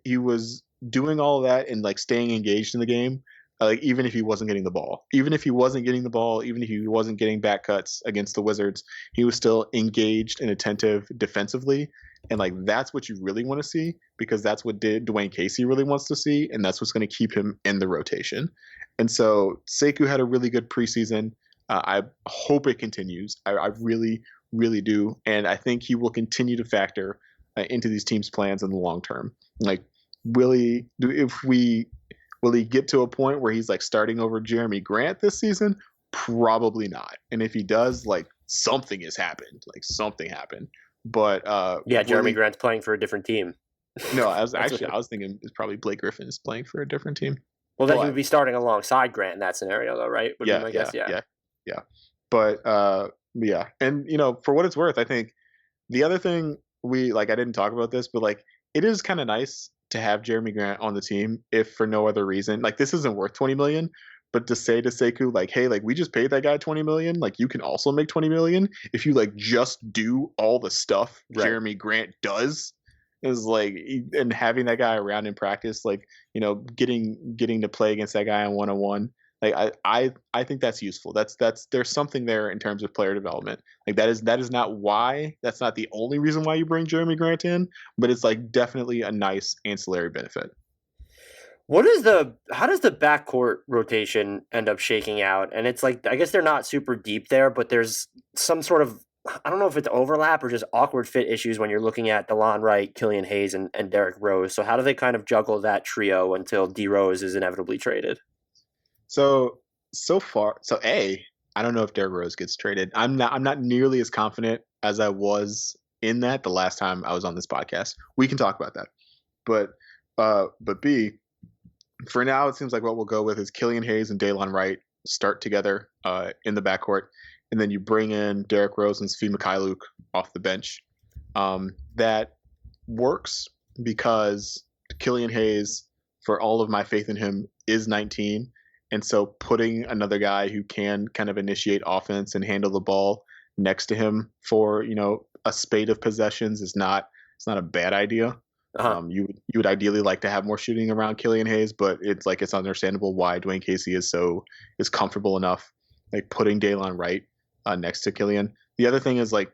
he was doing all of that and like staying engaged in the game, like even if he wasn't getting the ball, even if he wasn't getting back cuts against the Wizards, he was still engaged and attentive defensively. And like that's what you really want to see, because that's what Dwayne Casey really wants to see, and that's what's going to keep him in the rotation. And so Sekou had a really good preseason. I hope it continues. I really, really do. And I think he will continue to factor into these teams' plans in the long term. Like, will he get to a point where he's like starting over Jerami Grant this season? Probably not. And if he does, like, something has happened. Like, something happened. But Jerami Grant's playing for a different team. No, I was thinking it's probably Blake Griffin is playing for a different team. Well, then he would be starting alongside Grant in that scenario, though, right? Would be my guess. Yeah. But yeah, and for what it's worth, I think the other thing I didn't talk about this, but like it is kind of nice to have Jerami Grant on the team, if for no other reason. Like, this isn't worth $20 million, but to say to Sekou, like, hey, like, we just paid that guy $20 million, like, you can also make $20 million if you like just do all the stuff Jerami Grant does. Is like, and having that guy around in practice, like, getting to play against that guy on 1-on-1, like I think that's useful. There's something there in terms of player development. Like, that is not why, that's not the only reason why you bring Jerami Grant in, but it's like definitely a nice ancillary benefit. How does the backcourt rotation end up shaking out? And it's like, I guess they're not super deep there, but there's some sort of, I don't know if it's overlap or just awkward fit issues when you're looking at DeLon Wright, Killian Hayes, and Derrick Rose. So how do they kind of juggle that trio until D Rose is inevitably traded? So far, I don't know if Derrick Rose gets traded. I'm not nearly as confident as I was in that the last time I was on this podcast. We can talk about that. But B, for now, it seems like what we'll go with is Killian Hayes and DeLon Wright start together in the backcourt. And then you bring in Derrick Rose and Svi Mikhailuk off the bench. That works because Killian Hayes, for all of my faith in him, is 19. And so putting another guy who can kind of initiate offense and handle the ball next to him for, a spate of possessions it's not a bad idea. Uh-huh. You would ideally like to have more shooting around Killian Hayes, but it's understandable why Dwayne Casey is comfortable enough, like, putting DeLon Wright next to Killian. The other thing is, like,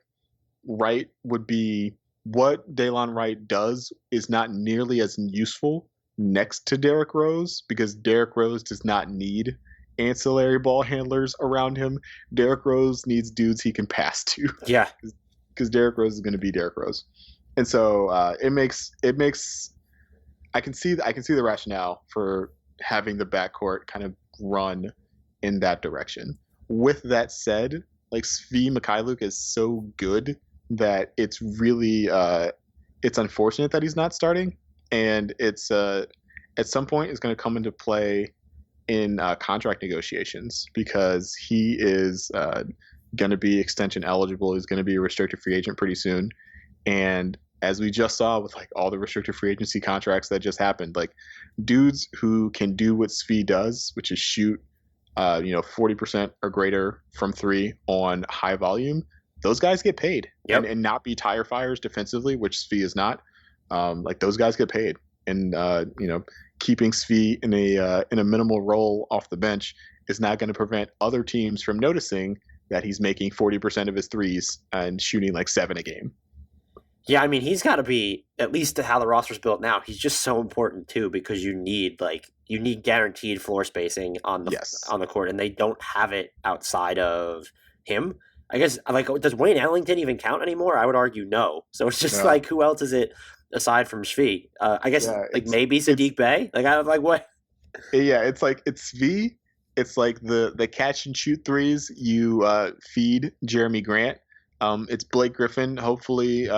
Wright would be, what DeLon Wright does is not nearly as useful next to Derrick Rose, because Derrick Rose does not need ancillary ball handlers around him. Derrick Rose needs dudes he can pass to. Yeah. Because Derrick Rose is going to be Derrick Rose. And so it makes I can see the rationale for having the backcourt kind of run in that direction. With that said, like, Svi Mikhailuk is so good that it's really it's unfortunate that he's not starting, and it's at some point is going to come into play in contract negotiations, because he is going to be extension eligible. He's going to be a restricted free agent pretty soon, and as we just saw with like all the restricted free agency contracts that just happened, like, dudes who can do what Svi does, which is shoot 40% or greater from three on high volume, those guys get paid. Yep. and not be tire fires defensively, which Svi is not. Like, those guys get paid, and keeping Svi in a minimal role off the bench is not going to prevent other teams from noticing that he's making 40% of his threes and shooting like 7 a game. Yeah, I mean, he's got to be, at least to how the roster's built now, he's just so important too, because you need guaranteed floor spacing on the court, and they don't have it outside of him. I guess, like, does Wayne Ellington even count anymore? I would argue no. So it's just like, who else is it aside from Svi? I guess maybe Sadiq Bey. Like, I was like, what? Yeah, it's Svi. It's like the catch and shoot threes you feed Jerami Grant. It's Blake Griffin, hopefully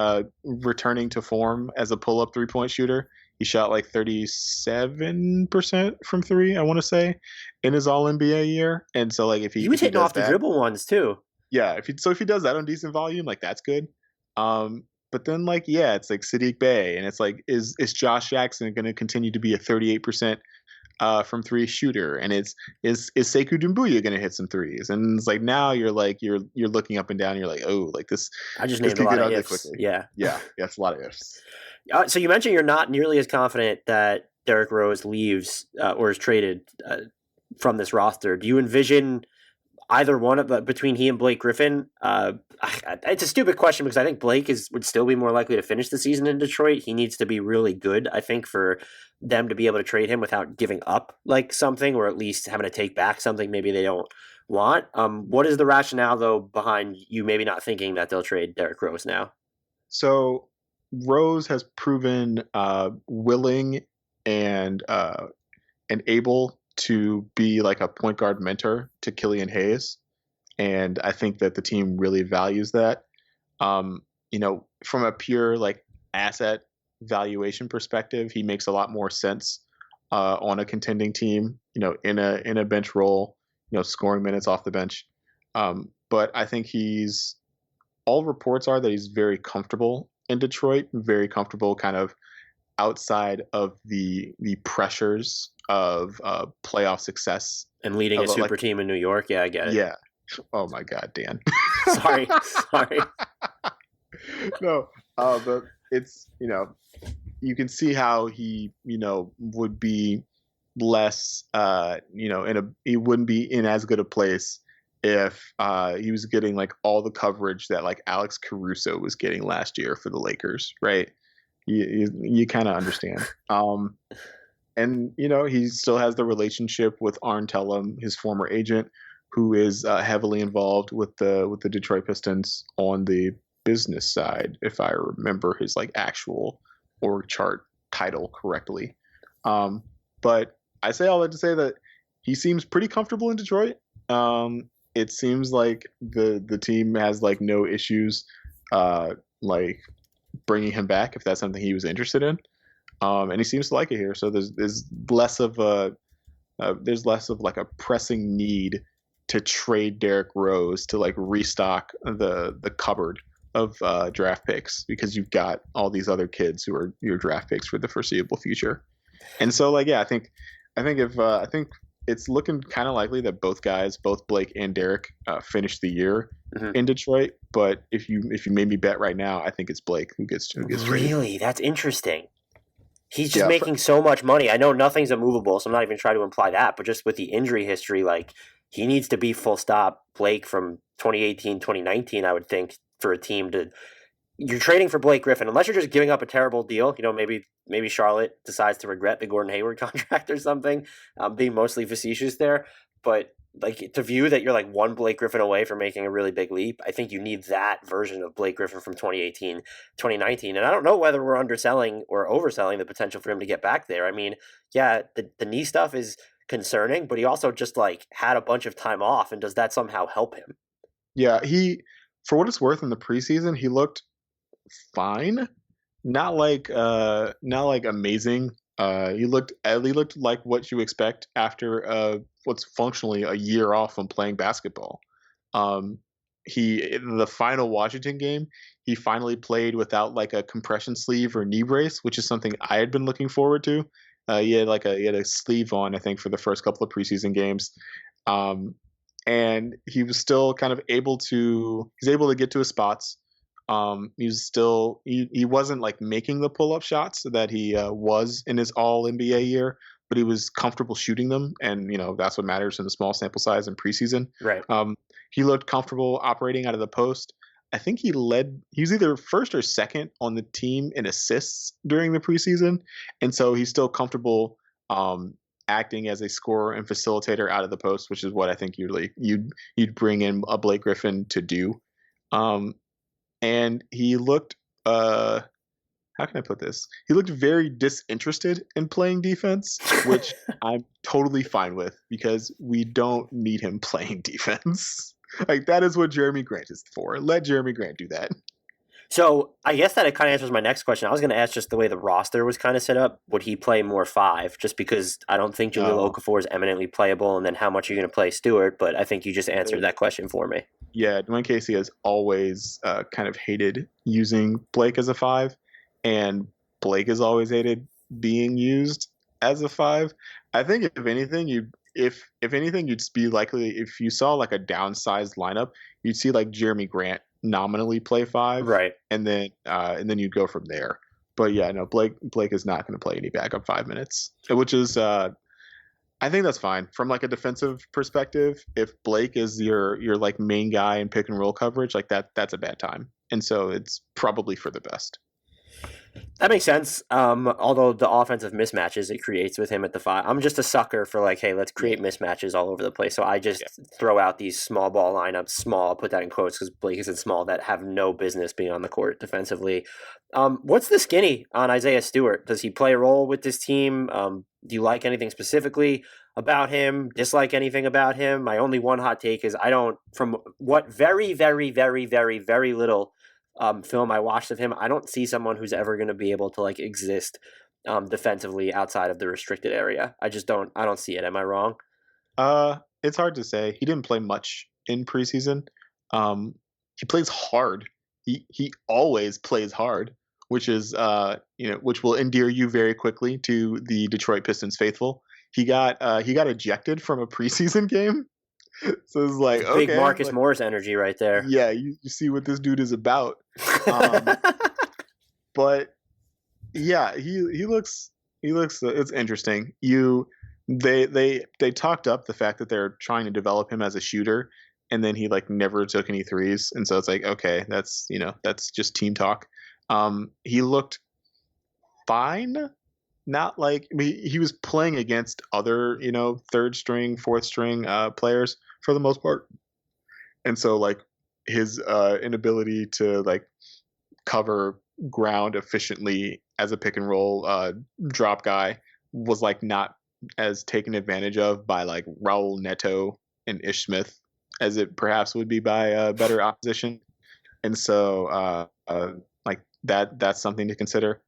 returning to form as a pull-up three-point shooter. He shot like 37% from three, I want to say, in his All-NBA year. And so, like, if he was hitting off the dribble ones too. Yeah, if he does that on decent volume, like, that's good. But then, like, yeah, it's like Sadiq Bey, and it's like, is Josh Jackson going to continue to be a 38% from three shooter, and is Sekou Doumbouya going to hit some threes? And it's like, now you're looking up and down, and you're like, oh, like, this. I just named a lot of ifs. Quickly. Yeah, it's a lot of ifs. So you mentioned you're not nearly as confident that Derrick Rose leaves or is traded from this roster. Do you envision either one between he and Blake Griffin? It's a stupid question, because I think Blake would still be more likely to finish the season in Detroit. He needs to be really good, I think, for them to be able to trade him without giving up like something, or at least having to take back something maybe they don't want. What is the rationale though behind you maybe not thinking that they'll trade Derrick Rose now? So Rose has proven willing and able to be like a point guard mentor to Killian Hayes, and I think that the team really values that. From a pure like asset valuation perspective, he makes a lot more sense on a contending team. In a bench role, scoring minutes off the bench. But I think all reports are that he's very comfortable in Detroit, very comfortable kind of outside of the pressures of playoff success and leading a super team in New York. Yeah, I get it. Yeah. Oh my God, Dan. Sorry. No, but it's you can see how he would be less he wouldn't be in as good a place if he was getting like all the coverage that like Alex Caruso was getting last year for the Lakers, right? You kind of understand. And he still has the relationship with Arn Tellem, his former agent, who is heavily involved with the Detroit Pistons on the business side, if I remember his like actual org chart title correctly. But I say all that to say that he seems pretty comfortable in Detroit. It seems like the team has like no issues like bringing him back if that's something he was interested in. And he seems to like it here. So there's less of like a pressing need to trade Derrick Rose to like restock the cupboard of draft picks, because you've got all these other kids who are your draft picks for the foreseeable future. And so like, yeah, I think it's looking kind of likely that both Blake and Derrick finish the year in Detroit. But if you made me bet right now, I think it's Blake who gets traded. Really? That's interesting. He's just making so much money. I know nothing's immovable, so I'm not even trying to imply that. But just with the injury history, like he needs to be full stop Blake from 2018, 2019, I would think, for a team to – you're trading for Blake Griffin. Unless you're just giving up a terrible deal, maybe Charlotte decides to regret the Gordon Hayward contract or something. Being mostly facetious there. But like to view that you're like one Blake Griffin away from making a really big leap, I think you need that version of Blake Griffin from 2018, 2019. And I don't know whether we're underselling or overselling the potential for him to get back there. I mean, yeah, the knee stuff is concerning, but he also just like had a bunch of time off, and does that somehow help him? Yeah, for what it's worth in the preseason, he looked fine. Not like amazing. He looked like what you expect after what's functionally a year off from playing basketball. In the final Washington game, he finally played without like a compression sleeve or knee brace, which is something I had been looking forward to. He had a sleeve on, I think, for the first couple of preseason games. And he was still kind of able to get to his spots. He wasn't like making the pull-up shots that he was in his all NBA year, but he was comfortable shooting them. And, that's what matters in the small sample size in preseason. Right. He looked comfortable operating out of the post. I think he was either first or second on the team in assists during the preseason. And so he's still comfortable, acting as a scorer and facilitator out of the post, which is what I think you'd bring in a Blake Griffin to do. And he looked, how can I put this? He looked very disinterested in playing defense, which I'm totally fine with, because we don't need him playing defense. Like, that is what Jerami Grant is for. Let Jerami Grant do that. So I guess that it kind of answers my next question. I was going to ask just the way the roster was kind of set up. Would he play more 5? Just because I don't think Jahlil Okafor is eminently playable, and then how much are you going to play Stewart? But I think you just answered that question for me. Yeah, Dwayne Casey has always kind of hated using Blake as a 5, and Blake has always hated being used as a 5. I think if anything, you'd be likely, if you saw like a downsized lineup, you'd see like Jerami Grant nominally play 5, right? And then you'd go from there. But yeah, no, Blake is not going to play any backup 5 minutes, which is I think that's fine from like a defensive perspective. If Blake is your like main guy in pick and roll coverage, like that's a bad time, and so it's probably for the best. That makes sense. Although the offensive mismatches it creates with him at the 5, I'm just a sucker for like, hey, let's create mismatches all over the place. So I just throw out these small ball lineups, small, put that in quotes because Blake isn't small, that have no business being on the court defensively. What's the skinny on Isaiah Stewart? Does he play a role with this team? Do you like anything specifically about him? Dislike anything about him? My only one hot take is from what very, very, very, very, very little film I watched of him, I don't see someone who's ever going to be able to like exist defensively outside of the restricted area. I don't see it. Am I wrong? It's hard to say. He didn't play much in preseason. He plays hard. He always plays hard, which is which will endear you very quickly to the Detroit Pistons faithful. He got ejected from a preseason game. So it's like, okay, big Marcus Morris energy right there. Yeah, you see what this dude is about. But yeah, he looks. It's interesting. They talked up the fact that they're trying to develop him as a shooter, and then he like never took any threes, and so it's like, okay, that's just team talk. He looked fine. Not like he was playing against other, third string, fourth string players for the most part. And so like his inability to like cover ground efficiently as a pick and roll drop guy was like not as taken advantage of by like Raul Neto and Ish Smith as it perhaps would be by better opposition. And so like that's something to consider.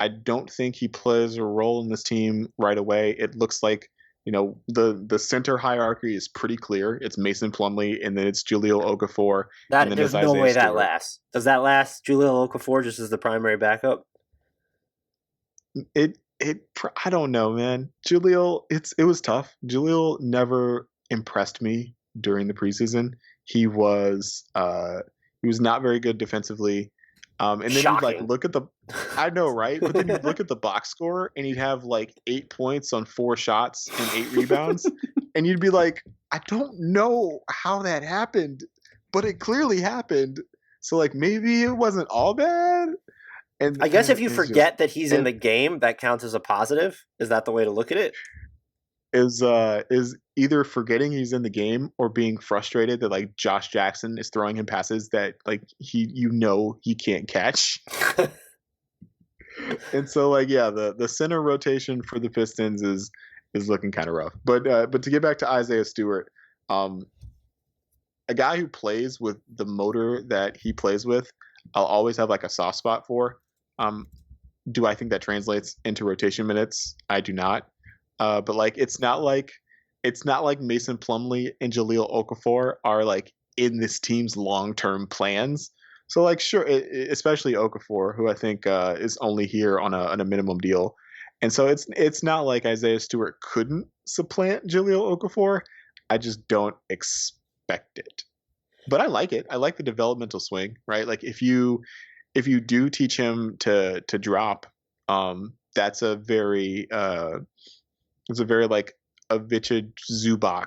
I don't think he plays a role in this team right away. It looks like, the center hierarchy is pretty clear. It's Mason Plumlee, and then it's Jahlil Okafor. And then There's no way that lasts. Does that last? Jahlil Okafor just as the primary backup? I don't know, man. Jahlil, it was tough. Jahlil never impressed me during the preseason. He was not very good defensively. And then you'd like look at I know, right? But then you'd look at the box score and he'd have like 8 points on 4 shots and 8 rebounds. And you'd be like, I don't know how that happened, but it clearly happened. So like maybe it wasn't all bad. And I guess if you forget that he's in the game, that counts as a positive. Is that the way to look at it? Is either forgetting he's in the game or being frustrated that like Josh Jackson is throwing him passes that like he can't catch. And so like the center rotation for the Pistons is looking kind of rough. But to get back to Isaiah Stewart, a guy who plays with the motor that he plays with, I'll always have like a soft spot for. Do I think that translates into rotation minutes? I do not. But like it's not like Mason Plumlee and Jahlil Okafor are like in this team's long-term plans. So like sure, especially Okafor, who I think is only here on a minimum deal, and so it's not like Isaiah Stewart couldn't supplant Jahlil Okafor. I just don't expect it. But I like it. I like the developmental swing, right? Like if you do teach him to drop, that's a very like Ivica Zubac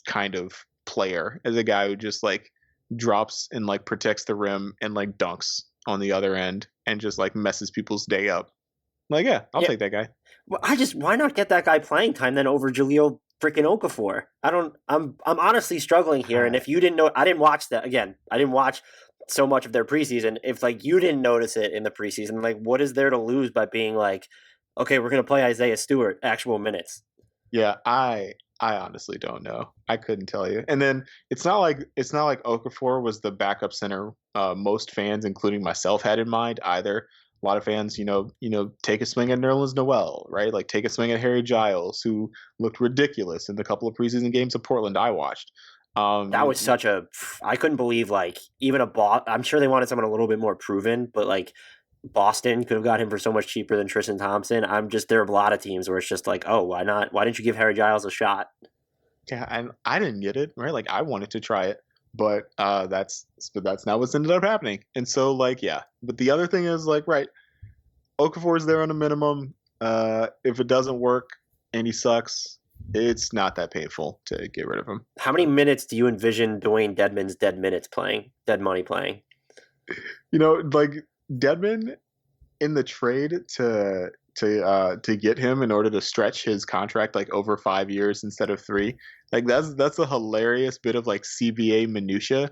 kind of player, as a guy who just like drops and like protects the rim and like dunks on the other end and just like messes people's day up. Like, yeah, I'll take that guy. Well, why not get that guy playing time then over Jahlil freaking Okafor? I'm honestly struggling here. And if you didn't know, I didn't watch that again. I didn't watch so much of their preseason. If like you didn't notice it in the preseason, like what is there to lose by being like, okay, we're gonna play Isaiah Stewart actual minutes? Yeah, I honestly don't know. I couldn't tell you. And then it's not like Okafor was the backup center most fans, including myself, had in mind either. A lot of fans, take a swing at Nerlens Noel, right? Like take a swing at Harry Giles, who looked ridiculous in the couple of preseason games of Portland I watched. That was I couldn't believe like even I'm sure they wanted someone a little bit more proven, but like Boston could have got him for so much cheaper than Tristan Thompson. There are a lot of teams where it's just like, oh, why not? Why didn't you give Harry Giles a shot? Yeah, and I didn't get it, right? Like I wanted to try it, but that's not what's ended up happening. And so like, yeah. But the other thing is like, right, Okafor's there on a minimum. If it doesn't work and he sucks, it's not that painful to get rid of him. How many minutes do you envision Dwayne Dedmon's dead money playing? Like Dedmon in the trade to get him in order to stretch his contract like over 5 years instead of 3. Like that's a hilarious bit of like CBA minutia.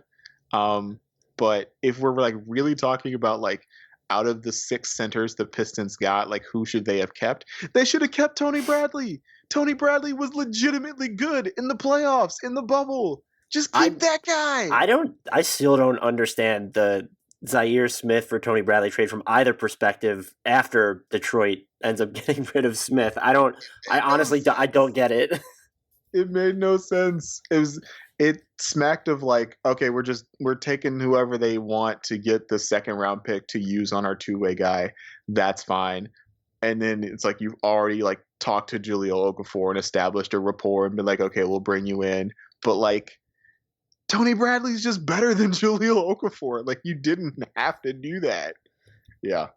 But if we're like really talking about like out of the 6 centers the Pistons got, like who should they have kept? They should have kept Tony Bradley. Tony Bradley was legitimately good in the playoffs, in the bubble. Just keep that guy. I still don't understand the Zaire Smith for Tony Bradley trade from either perspective after Detroit ends up getting rid of Smith. I honestly don't get it. It made no sense. It smacked of like, okay, we're taking whoever they want to get the 2nd round pick to use on our 2-way guy. That's fine. And then it's like you've already like talked to Jahlil Okafor and established a rapport and been like, okay, we'll bring you in. But like Tony Bradley's just better than Jahlil Okafor. Like you didn't have to do that. Yeah.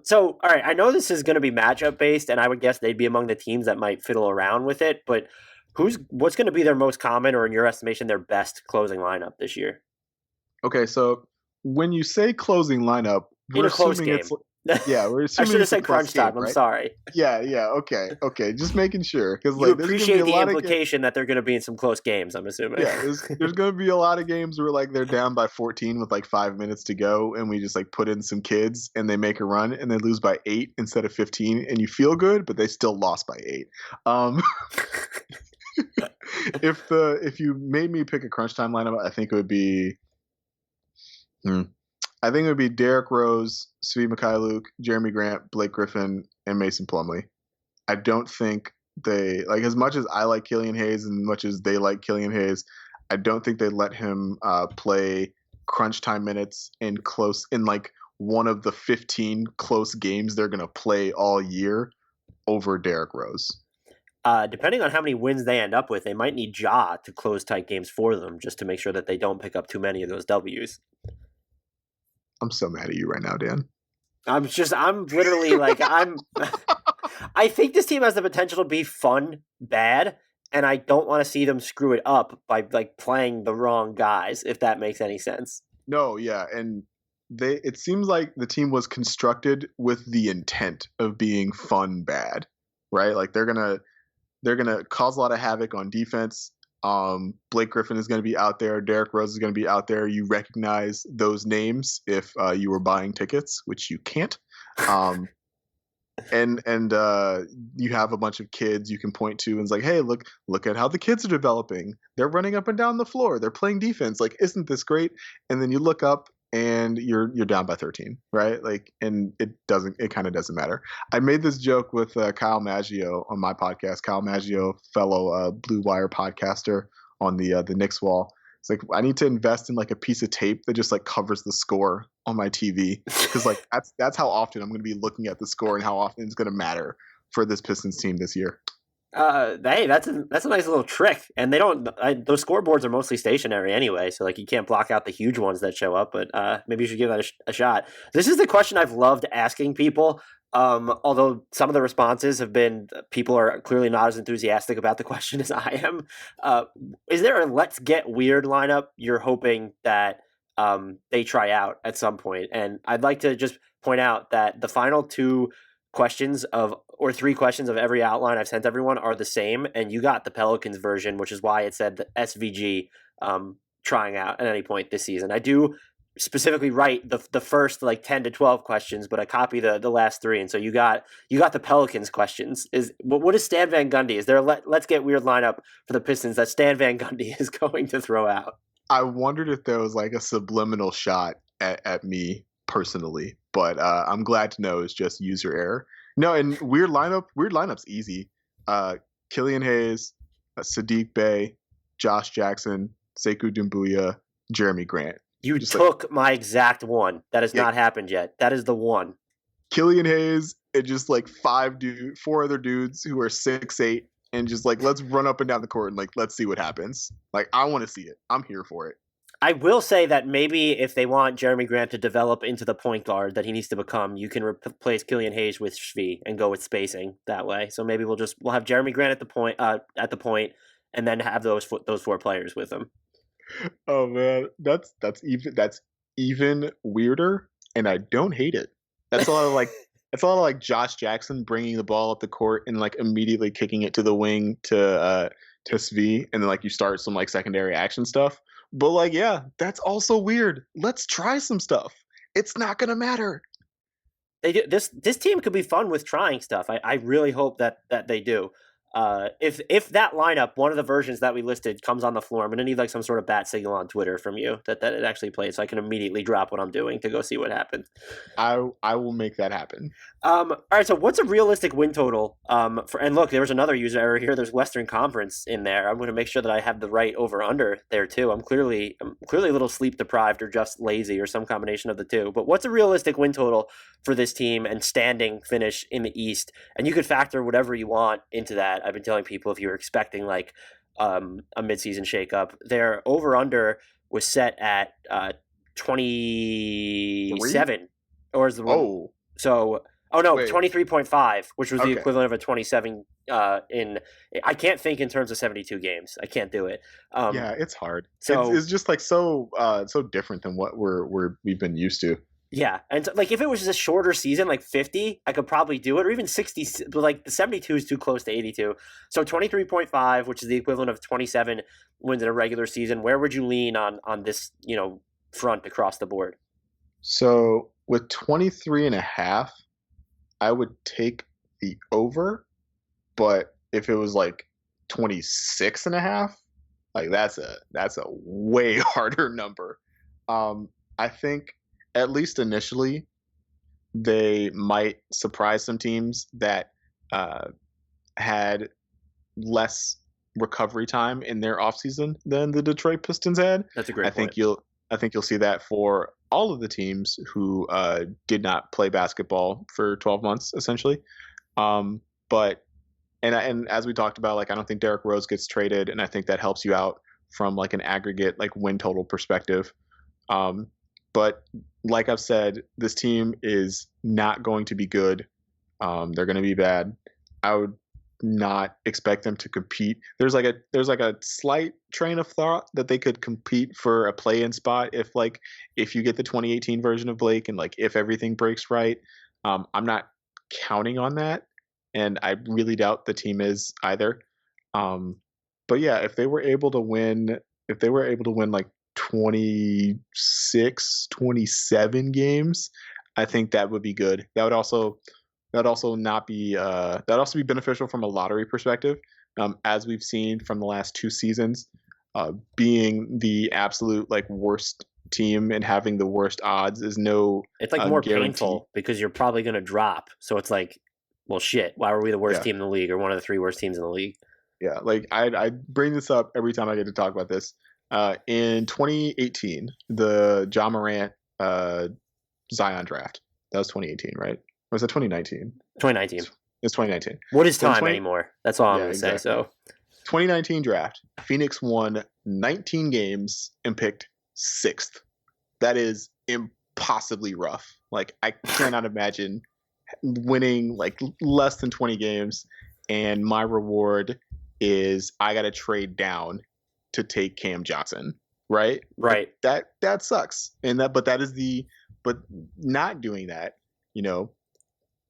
So, all right, I know this is going to be matchup based, and I would guess they'd be among the teams that might fiddle around with it. But what's going to be their most common, or in your estimation, their best closing lineup this year? Okay, so when you say closing lineup, we're assuming it's we're assuming I should have it's said crunch time. right? I'm sorry. Yeah. Okay. Just making sure because You appreciate the implication that they're going to be in some close games. I'm assuming. Yeah, there's going to be a lot of games where like they're down by 14 with like 5 minutes to go, and we just like put in some kids and they make a run and they lose by 8 instead of 15, and you feel good, but they still lost by 8. If you made me pick a crunch time lineup, I think it would be. I think it would be Derrick Rose, Svi Mikhailuk, Jerami Grant, Blake Griffin, and Mason Plumlee. I don't think they like as much as I like Killian Hayes and much as they like Killian Hayes. I don't think they let him play crunch time minutes in like one of the 15 close games they're gonna play all year over Derrick Rose. Depending on how many wins they end up with, they might need Ja to close tight games for them just to make sure that they don't pick up too many of those W's. I'm so mad at you right now, Dan. I'm literally like, I think this team has the potential to be fun, bad, and I don't want to see them screw it up by like playing the wrong guys, if that makes any sense. No, yeah. And it seems like the team was constructed with the intent of being fun, bad, right? Like they're going to cause a lot of havoc on defense. Blake Griffin is going to be out there. Derrick Rose is going to be out there. You recognize those names if you were buying tickets, which you can't. And you have a bunch of kids you can point to and it's like, hey, look at how the kids are developing. They're running up and down the floor. They're playing defense. Like, isn't this great? And then you look up and you're down by 13, right? Like, and it kind of doesn't matter. I made this joke with Kyle Maggio on my podcast. Kyle Maggio, fellow Blue Wire podcaster on the Knicks Wall. It's like, I need to invest in like a piece of tape that just like covers the score on my TV because like that's how often I'm going to be looking at the score and how often it's going to matter for this Pistons team this year. Hey, that's a nice little trick, and they don't. Those scoreboards are mostly stationary anyway, so like you can't block out the huge ones that show up. But maybe you should give that a shot. This is the question I've loved asking people. Although some of the responses have been people are clearly not as enthusiastic about the question as I am. Is there a let's get weird lineup you're hoping that they try out at some point? And I'd like to just point out that the final 2 questions or 3 questions of every outline I've sent everyone are the same, and you got the Pelicans version, which is why it said the SVG trying out at any point this season. I do specifically write the first like 10 to 12 questions, but I copy the last 3, and so you got the Pelicans questions. What is Stan Van Gundy? Is there a let's get weird lineup for the Pistons that Stan Van Gundy is going to throw out? I wondered if there was like a subliminal shot at me personally, but I'm glad to know it's just user error. No, and weird lineup's easy. Killian Hayes, Saddiq Bey, Josh Jackson, Sekou Doumbouya, Jerami Grant. You just took my exact one. That has not happened yet. That is the one. Killian Hayes and just like 4 other dudes who are 6'8", and just like let's run up and down the court and like let's see what happens. Like I want to see it. I'm here for it. I will say that maybe if they want Jerami Grant to develop into the point guard that he needs to become, you can replace Killian Hayes with Shvi and go with spacing that way. So maybe we'll have Jerami Grant at the point, and then have those 4 players with him. Oh man, that's even weirder, and I don't hate it. That's a lot of like Josh Jackson bringing the ball up the court and like immediately kicking it to the wing to Svi, and then like you start some like secondary action stuff. But like, yeah, that's also weird. Let's try some stuff. It's not gonna matter. They do, this team could be fun with trying stuff. I really hope that they do. If that lineup, one of the versions that we listed, comes on the floor, I'm gonna need like some sort of bat signal on Twitter from you that it actually plays, so I can immediately drop what I'm doing to go see what happens. I will make that happen. All right. So what's a realistic win total? And look, there was another user error here. There's Western Conference in there. I'm going to make sure that I have the right over under there too. I'm clearly a little sleep deprived or just lazy or some combination of the two. But what's a realistic win total for this team and standing finish in the East? And you could factor whatever you want into that. I've been telling people, if you're expecting like a midseason shakeup, their over under was set at 27, or is the Oh. So. Oh no, Wait. 23.5, which was the Okay. equivalent of a 27 in. I can't think in terms of 72 games. I can't do it. Yeah, it's hard. So It's just like so different than what we've been used to. yeah, and like if it was just a shorter season, like 50, I could probably do it, or even 60. But like the 72 is too close to 82. So 23.5, which is the equivalent of 27 wins in a regular season. Where would you lean on this front across the board? So with 23 and a half, I would take the over, but if it was like 26 and a half, like that's a way harder number. I think at least initially they might surprise some teams that had less recovery time in their offseason than the Detroit Pistons had. That's a great point. I think you'll see that for all of the teams who did not play basketball for 12 months, essentially. But as we talked about, like I don't think Derrick Rose gets traded, and I think that helps you out from like an aggregate like win total perspective. But like I've said, this team is not going to be good. They're going to be bad. I would not expect them to compete. There's like a slight train of thought that they could compete for a play-in spot if you get the 2018 version of Blake and like if everything breaks right. I'm not counting on that, and I really doubt the team is either. But yeah, if they were able to win like 26, 27 games, I think that would be good. That'd also be beneficial from a lottery perspective, as we've seen from the last two seasons. Being the absolute like worst team and having the worst odds is it's like more guarantee. painful because you're probably going to drop. So it's like, well, shit, why were we the worst team in the league, or one of the three worst teams in the league? Yeah, like I bring this up every time I get to talk about this. In 2018, the Ja Morant Zion draft. That was 2018, right? Or was it 2019? 2019. It's 2019. What is time anymore? That's all I'm going to exactly. say. So 2019 draft, Phoenix won 19 games and picked 6th. That is impossibly rough. Like I cannot imagine winning like less than 20 games, and my reward is I got to trade down to take Cam Johnson, right? Right. That sucks. But not doing that,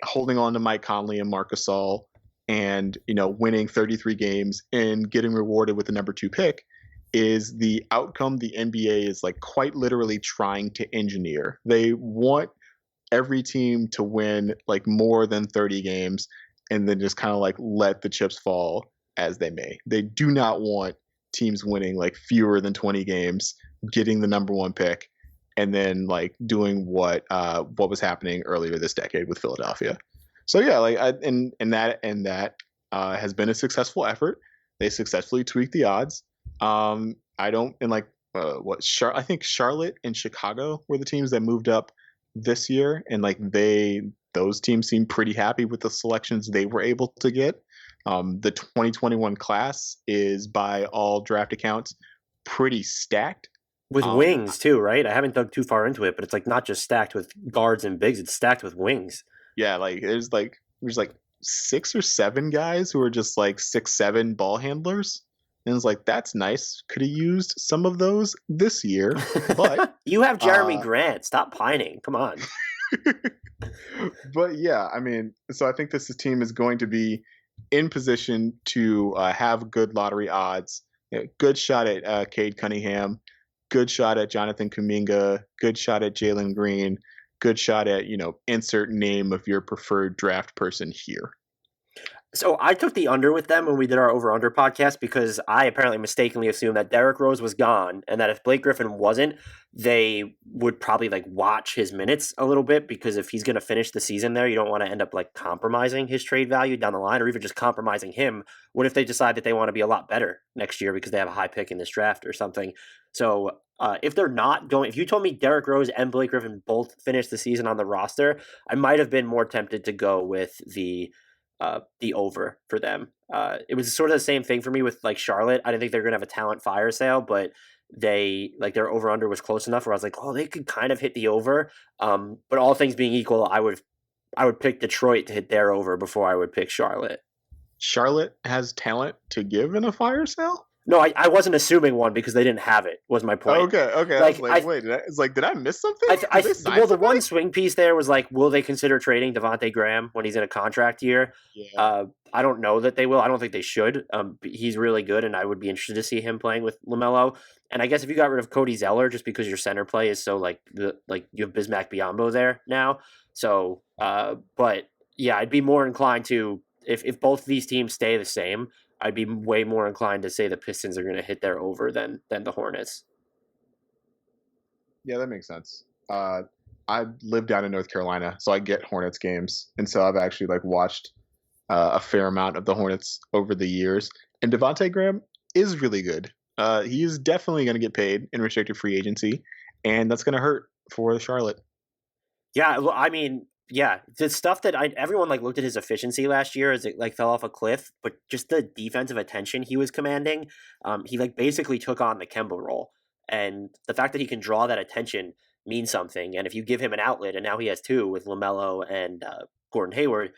holding on to Mike Conley and Marc Gasol and, winning 33 games and getting rewarded with the number 2 pick is the outcome the NBA is like quite literally trying to engineer. They want every team to win like more than 30 games and then just kind of like let the chips fall as they may. They do not want teams winning like fewer than 20 games, getting the number 1 pick, and then like doing what was happening earlier this decade with Philadelphia. So yeah, like that has been a successful effort. They successfully tweaked the odds. I think Charlotte and Chicago were the teams that moved up this year, and like those teams seem pretty happy with the selections they were able to get. The 2021 class is, by all draft accounts, pretty stacked. With wings too, right? I haven't dug too far into it, but it's like not just stacked with guards and bigs; it's stacked with wings. Yeah, like there's 6 or 7 guys who are just like 6'7" ball handlers. And it's like, that's nice. Could have used some of those this year, but you have Jerami Grant. Stop pining. Come on. But yeah, I mean, so I think this team is going to be in position to have good lottery odds. Good shot at Cade Cunningham, good shot at Jonathan Kuminga, good shot at Jalen Green, good shot at, insert name of your preferred draft person here. So I took the under with them when we did our over-under podcast because I apparently mistakenly assumed that Derrick Rose was gone and that if Blake Griffin wasn't, they would probably watch his minutes a little bit because if he's going to finish the season there, you don't want to end up compromising his trade value down the line or even just compromising him. What if they decide that they want to be a lot better next year because they have a high pick in this draft or something? So if they're not going, if you told me Derrick Rose and Blake Griffin both finished the season on the roster, I might have been more tempted to go with the over for them. It was sort of the same thing for me with Charlotte. I didn't think they were going to have a talent fire sale, but they their over under was close enough where I was like, oh, they could kind of hit the over. But all things being equal, I would pick Detroit to hit their over before I would pick Charlotte. Charlotte has talent to give in a fire sale? No, I wasn't assuming one because they didn't have it, was my point. Okay. I was like, wait, did I miss something? Well, the one swing piece there was will they consider trading Devontae Graham when he's in a contract year? Yeah. I don't know that they will. I don't think they should. He's really good, and I would be interested to see him playing with LaMelo. And I guess if you got rid of Cody Zeller just because your center play is so you have Bismack Biyombo there now. So, but yeah, I'd be more inclined to if both of these teams stay the same. I'd be way more inclined to say the Pistons are going to hit their over than the Hornets. Yeah, that makes sense. I live down in North Carolina, so I get Hornets games, and so I've actually watched a fair amount of the Hornets over the years. And Devontae Graham is really good. He is definitely going to get paid in restricted free agency, and that's going to hurt for Charlotte. Yeah, well, I mean. Yeah, the stuff that everyone looked at his efficiency last year as it fell off a cliff, but just the defensive attention he was commanding, he basically took on the Kemba role, and the fact that he can draw that attention means something. And if you give him an outlet, and now he has two with LaMelo and Gordon Hayward,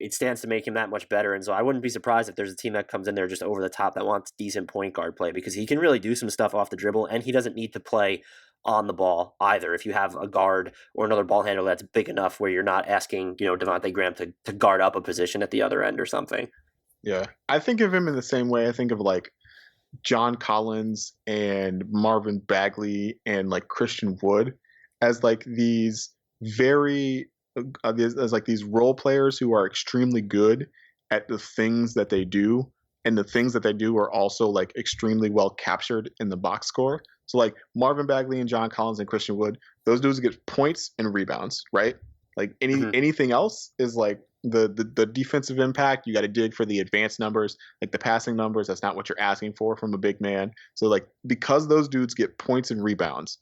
it stands to make him that much better. And so I wouldn't be surprised if there's a team that comes in there just over the top that wants decent point guard play because he can really do some stuff off the dribble, and he doesn't need to play on the ball either. If you have a guard or another ball handler that's big enough where you're not asking, Devontae Graham to guard up a position at the other end or something. Yeah. I think of him in the same way I think of John Collins and Marvin Bagley and Christian Wood as these very as these role players who are extremely good at the things that they do, and the things that they do are also extremely well captured in the box score. So Marvin Bagley and John Collins and Christian Wood, those dudes get points and rebounds, right? Anything else is the defensive impact. You got to dig for the advanced numbers, the passing numbers. That's not what you're asking for from a big man. So because those dudes get points and rebounds,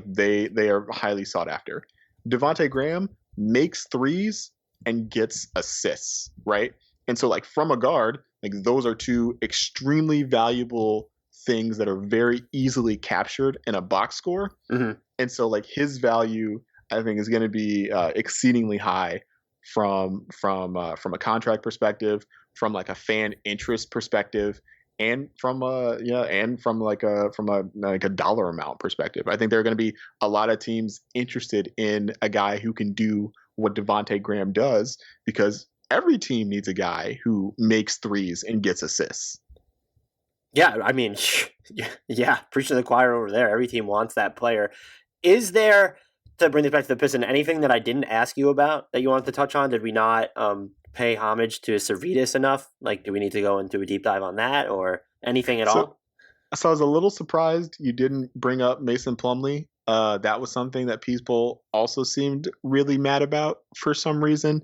they are highly sought after. Devontae Graham makes threes and gets assists, right? And so from a guard, those are two extremely valuable things that are very easily captured in a box score. Mm-hmm. And so his value, I think, is going to be exceedingly high from a contract perspective, from a fan interest perspective, and from a dollar amount perspective. I think there are going to be a lot of teams interested in a guy who can do what Devontae Graham does, because every team needs a guy who makes threes and gets assists. Yeah, I mean, yeah, preaching to the choir over there. Every team wants that player. Is there, to bring this back to the Pistons, anything that I didn't ask you about that you wanted to touch on? Did we not pay homage to Servetus enough? Do we need to go into a deep dive on that or anything at all? So I was a little surprised you didn't bring up Mason Plumlee. That was something that people also seemed really mad about for some reason.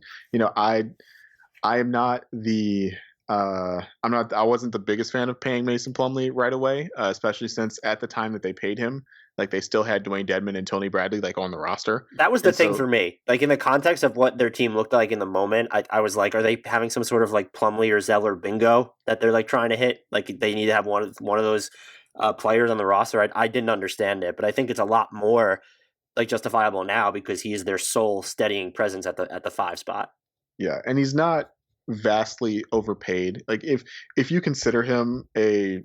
I am not the I wasn't the biggest fan of paying Mason Plumlee right away, especially since at the time that they paid him, they still had Dwayne Dedmon and Tony Bradley on the roster. That was the thing for me. In the context of what their team looked like in the moment, I was are they having some sort of Plumlee or Zeller bingo that they're trying to hit? They need to have one of those players on the roster. I didn't understand it, but I think it's a lot more justifiable now because he is their sole steadying presence at the 5 spot. Yeah, and he's not vastly overpaid. Like if you consider him a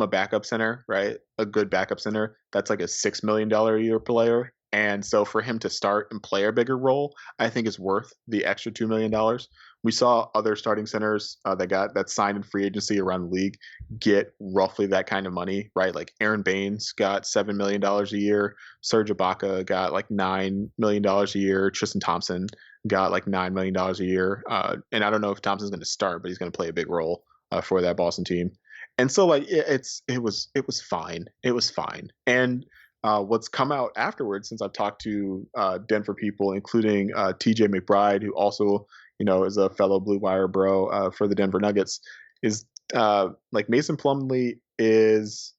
backup center, right? A good backup center, that's like a $6 million a year player. And so for him to start and play a bigger role, I think is worth the extra $2 million. We saw other starting centers that signed in free agency around the league get roughly that kind of money, right? Like Aaron Baines got $7 million a year. Serge Ibaka got like $9 million a year. Tristan Thompson got like $9 million a year. And I don't know if Thompson's going to start, but he's going to play a big role for that Boston team. And so like it was fine. It was fine. And what's come out afterwards, since I've talked to Denver people, including TJ McBride, who also is a fellow Blue Wire bro for the Denver Nuggets, is like Mason Plumlee is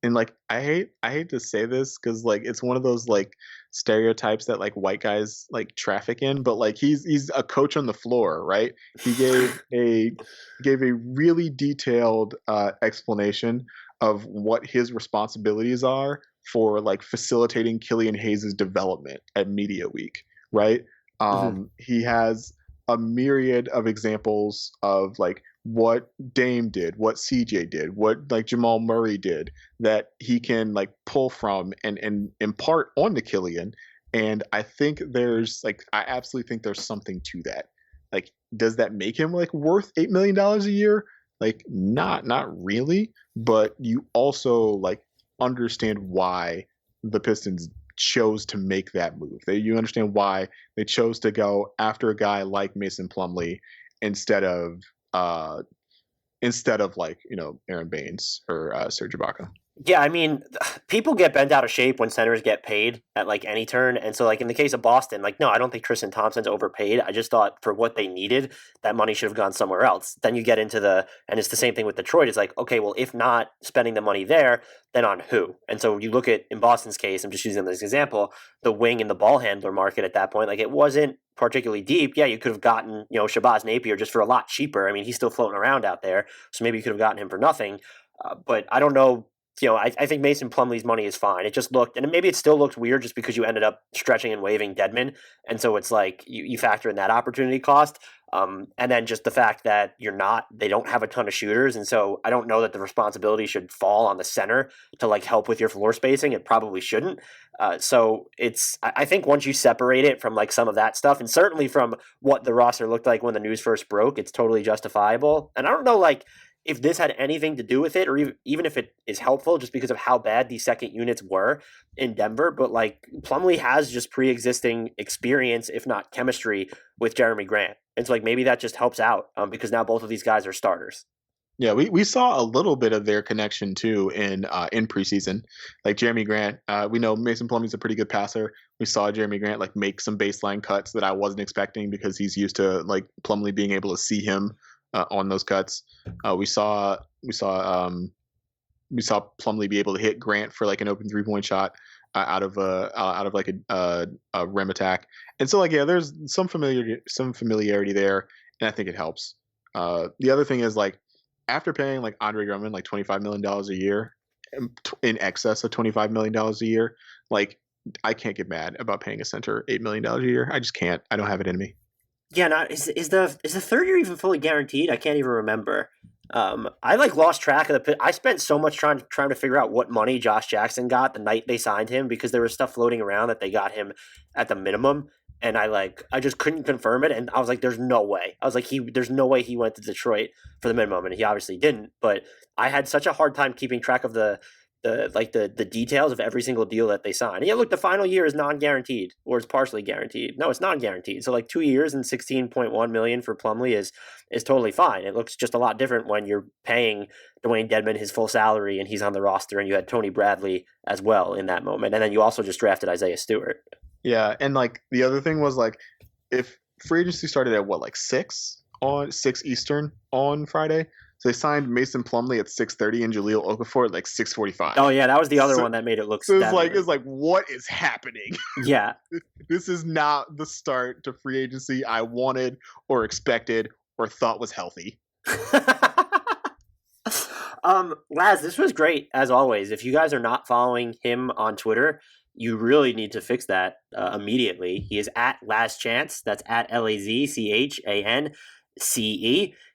and like I hate to say this because like it's one of those like stereotypes that like white guys like traffic in, but like he's a coach on the floor, right? He gave a really detailed explanation of what his responsibilities are for like facilitating Killian Hayes' development at Media Week, right? He has a myriad of examples of like what Dame did, what CJ did, what like Jamal Murray did that he can like pull from and impart onto Killian. And I absolutely think there's something to that. Like, does that make him like worth $8 million a year? Like, not really, but you also like understand why the Pistons chose to make that move. You understand why they chose to go after a guy like Mason Plumlee instead of like Aaron Baines or Serge Ibaka. Yeah, I mean, people get bent out of shape when centers get paid at like any turn. And so like in the case of Boston, like, no, I don't think Tristan Thompson's overpaid. I just thought for what they needed, that money should have gone somewhere else. Then you get into and it's the same thing with Detroit. It's like, okay, well, if not spending the money there, then on who? And so you look at, in Boston's case, I'm just using this example, the wing and the ball handler market at that point, like it wasn't particularly deep. Yeah, you could have gotten, Shabazz Napier just for a lot cheaper. I mean, he's still floating around out there. So maybe you could have gotten him for nothing. But I don't know. I think Mason Plumlee's money is fine. It just looked, and maybe it still looked weird just because you ended up stretching and waiving Dedmon. And so it's like you factor in that opportunity cost. And then just the fact that they don't have a ton of shooters. And so I don't know that the responsibility should fall on the center to like help with your floor spacing. It probably shouldn't. So I think once you separate it from like some of that stuff, and certainly from what the roster looked like when the news first broke, it's totally justifiable. And I don't know, like, if this had anything to do with it, or even if it is helpful just because of how bad these second units were in Denver, but like Plumlee has just pre-existing experience, if not chemistry, with Jerami Grant. And so like maybe that just helps out because now both of these guys are starters. Yeah, we saw a little bit of their connection too in preseason. Like Jerami Grant, we know Mason Plumlee's a pretty good passer. We saw Jerami Grant like make some baseline cuts that I wasn't expecting because he's used to like Plumlee being able to see him on those cuts. We saw Plumlee be able to hit Grant for like an open 3-point shot out of like a rim attack. And so like, yeah, there's some familiarity there, and I think it helps. The other thing is like after paying like Andre Drummond like $25 million a year, in excess of $25 million a year, like I can't get mad about paying a center $8 million a year. I just can't. I don't have it in me. Yeah, is the third year even fully guaranteed? I can't even remember. I like lost track of I spent so much trying to figure out what money Josh Jackson got the night they signed him because there was stuff floating around that they got him at the minimum, and I just couldn't confirm it, and I was like, there's no way. I was like, there's no way he went to Detroit for the minimum, and he obviously didn't. But I had such a hard time keeping track of the details of every single deal that they signed. And yeah, look, the final year is non-guaranteed, or it's partially guaranteed. No, it's non-guaranteed. So like 2 years and $16.1 million for Plumlee is totally fine. It looks just a lot different when you're paying Dwayne Dedmon his full salary and he's on the roster, and you had Tony Bradley as well in that moment. And then you also just drafted Isaiah Stewart. Yeah, and like the other thing was like if free agency started at 6 Eastern on Friday. So they signed Mason Plumlee at 6:30 and Jahlil Okafor at like 6:45. Oh yeah, that was the other one that made it look. So it's like what is happening? Yeah, this is not the start to free agency I wanted or expected or thought was healthy. Laz, this was great as always. If you guys are not following him on Twitter, you really need to fix that immediately. He is at Last Chance. That's at LazChance.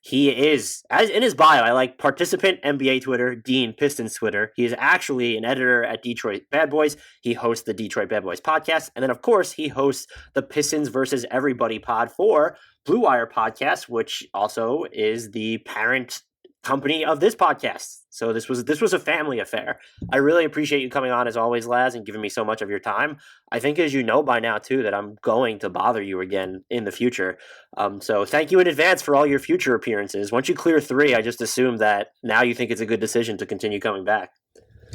He is, as in his bio, I like participant NBA Twitter, Dean Pistons Twitter. He is actually an editor at Detroit Bad Boys. He hosts the Detroit Bad Boys podcast. And then, of course, he hosts the Pistons versus Everybody pod for Blue Wire podcast, which also is the parent company of this podcast. So this was a family affair. I really appreciate you coming on as always, Laz, and giving me so much of your time. I think, as you know by now too, that I'm going to bother you again in the future. So thank you in advance for all your future appearances. Once you clear 3, I just assume that now you think it's a good decision to continue coming back.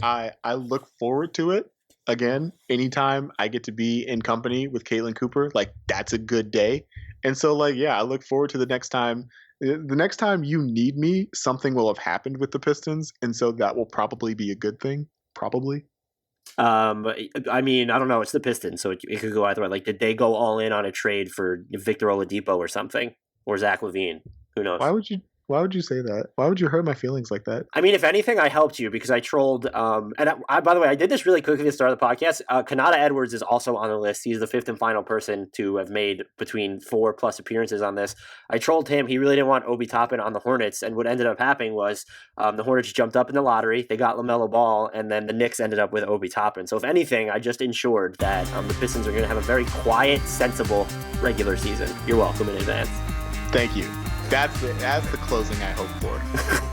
I look forward to it. Again, anytime I get to be in company with Caitlin Cooper, like that's a good day. And so I look forward to the next time. The next time you need me, something will have happened with the Pistons, and so that will probably be a good thing. Probably. I mean, I don't know. It's the Pistons, so it could go either way. Like, did they go all in on a trade for Victor Oladipo or something, or Zach LaVine? Who knows? Why would you say that? Why would you hurt my feelings like that? I mean, if anything, I helped you because I trolled. And I, by the way, I did this really quickly to start the podcast. Kanata Edwards is also on the list. He's the 5th and final person to have made between 4+ appearances on this. I trolled him. He really didn't want Obi Toppin on the Hornets. And what ended up happening was the Hornets jumped up in the lottery. They got LaMelo Ball. And then the Knicks ended up with Obi Toppin. So if anything, I just ensured that the Pistons are going to have a very quiet, sensible regular season. You're welcome in advance. Thank you. That's the closing I hope for.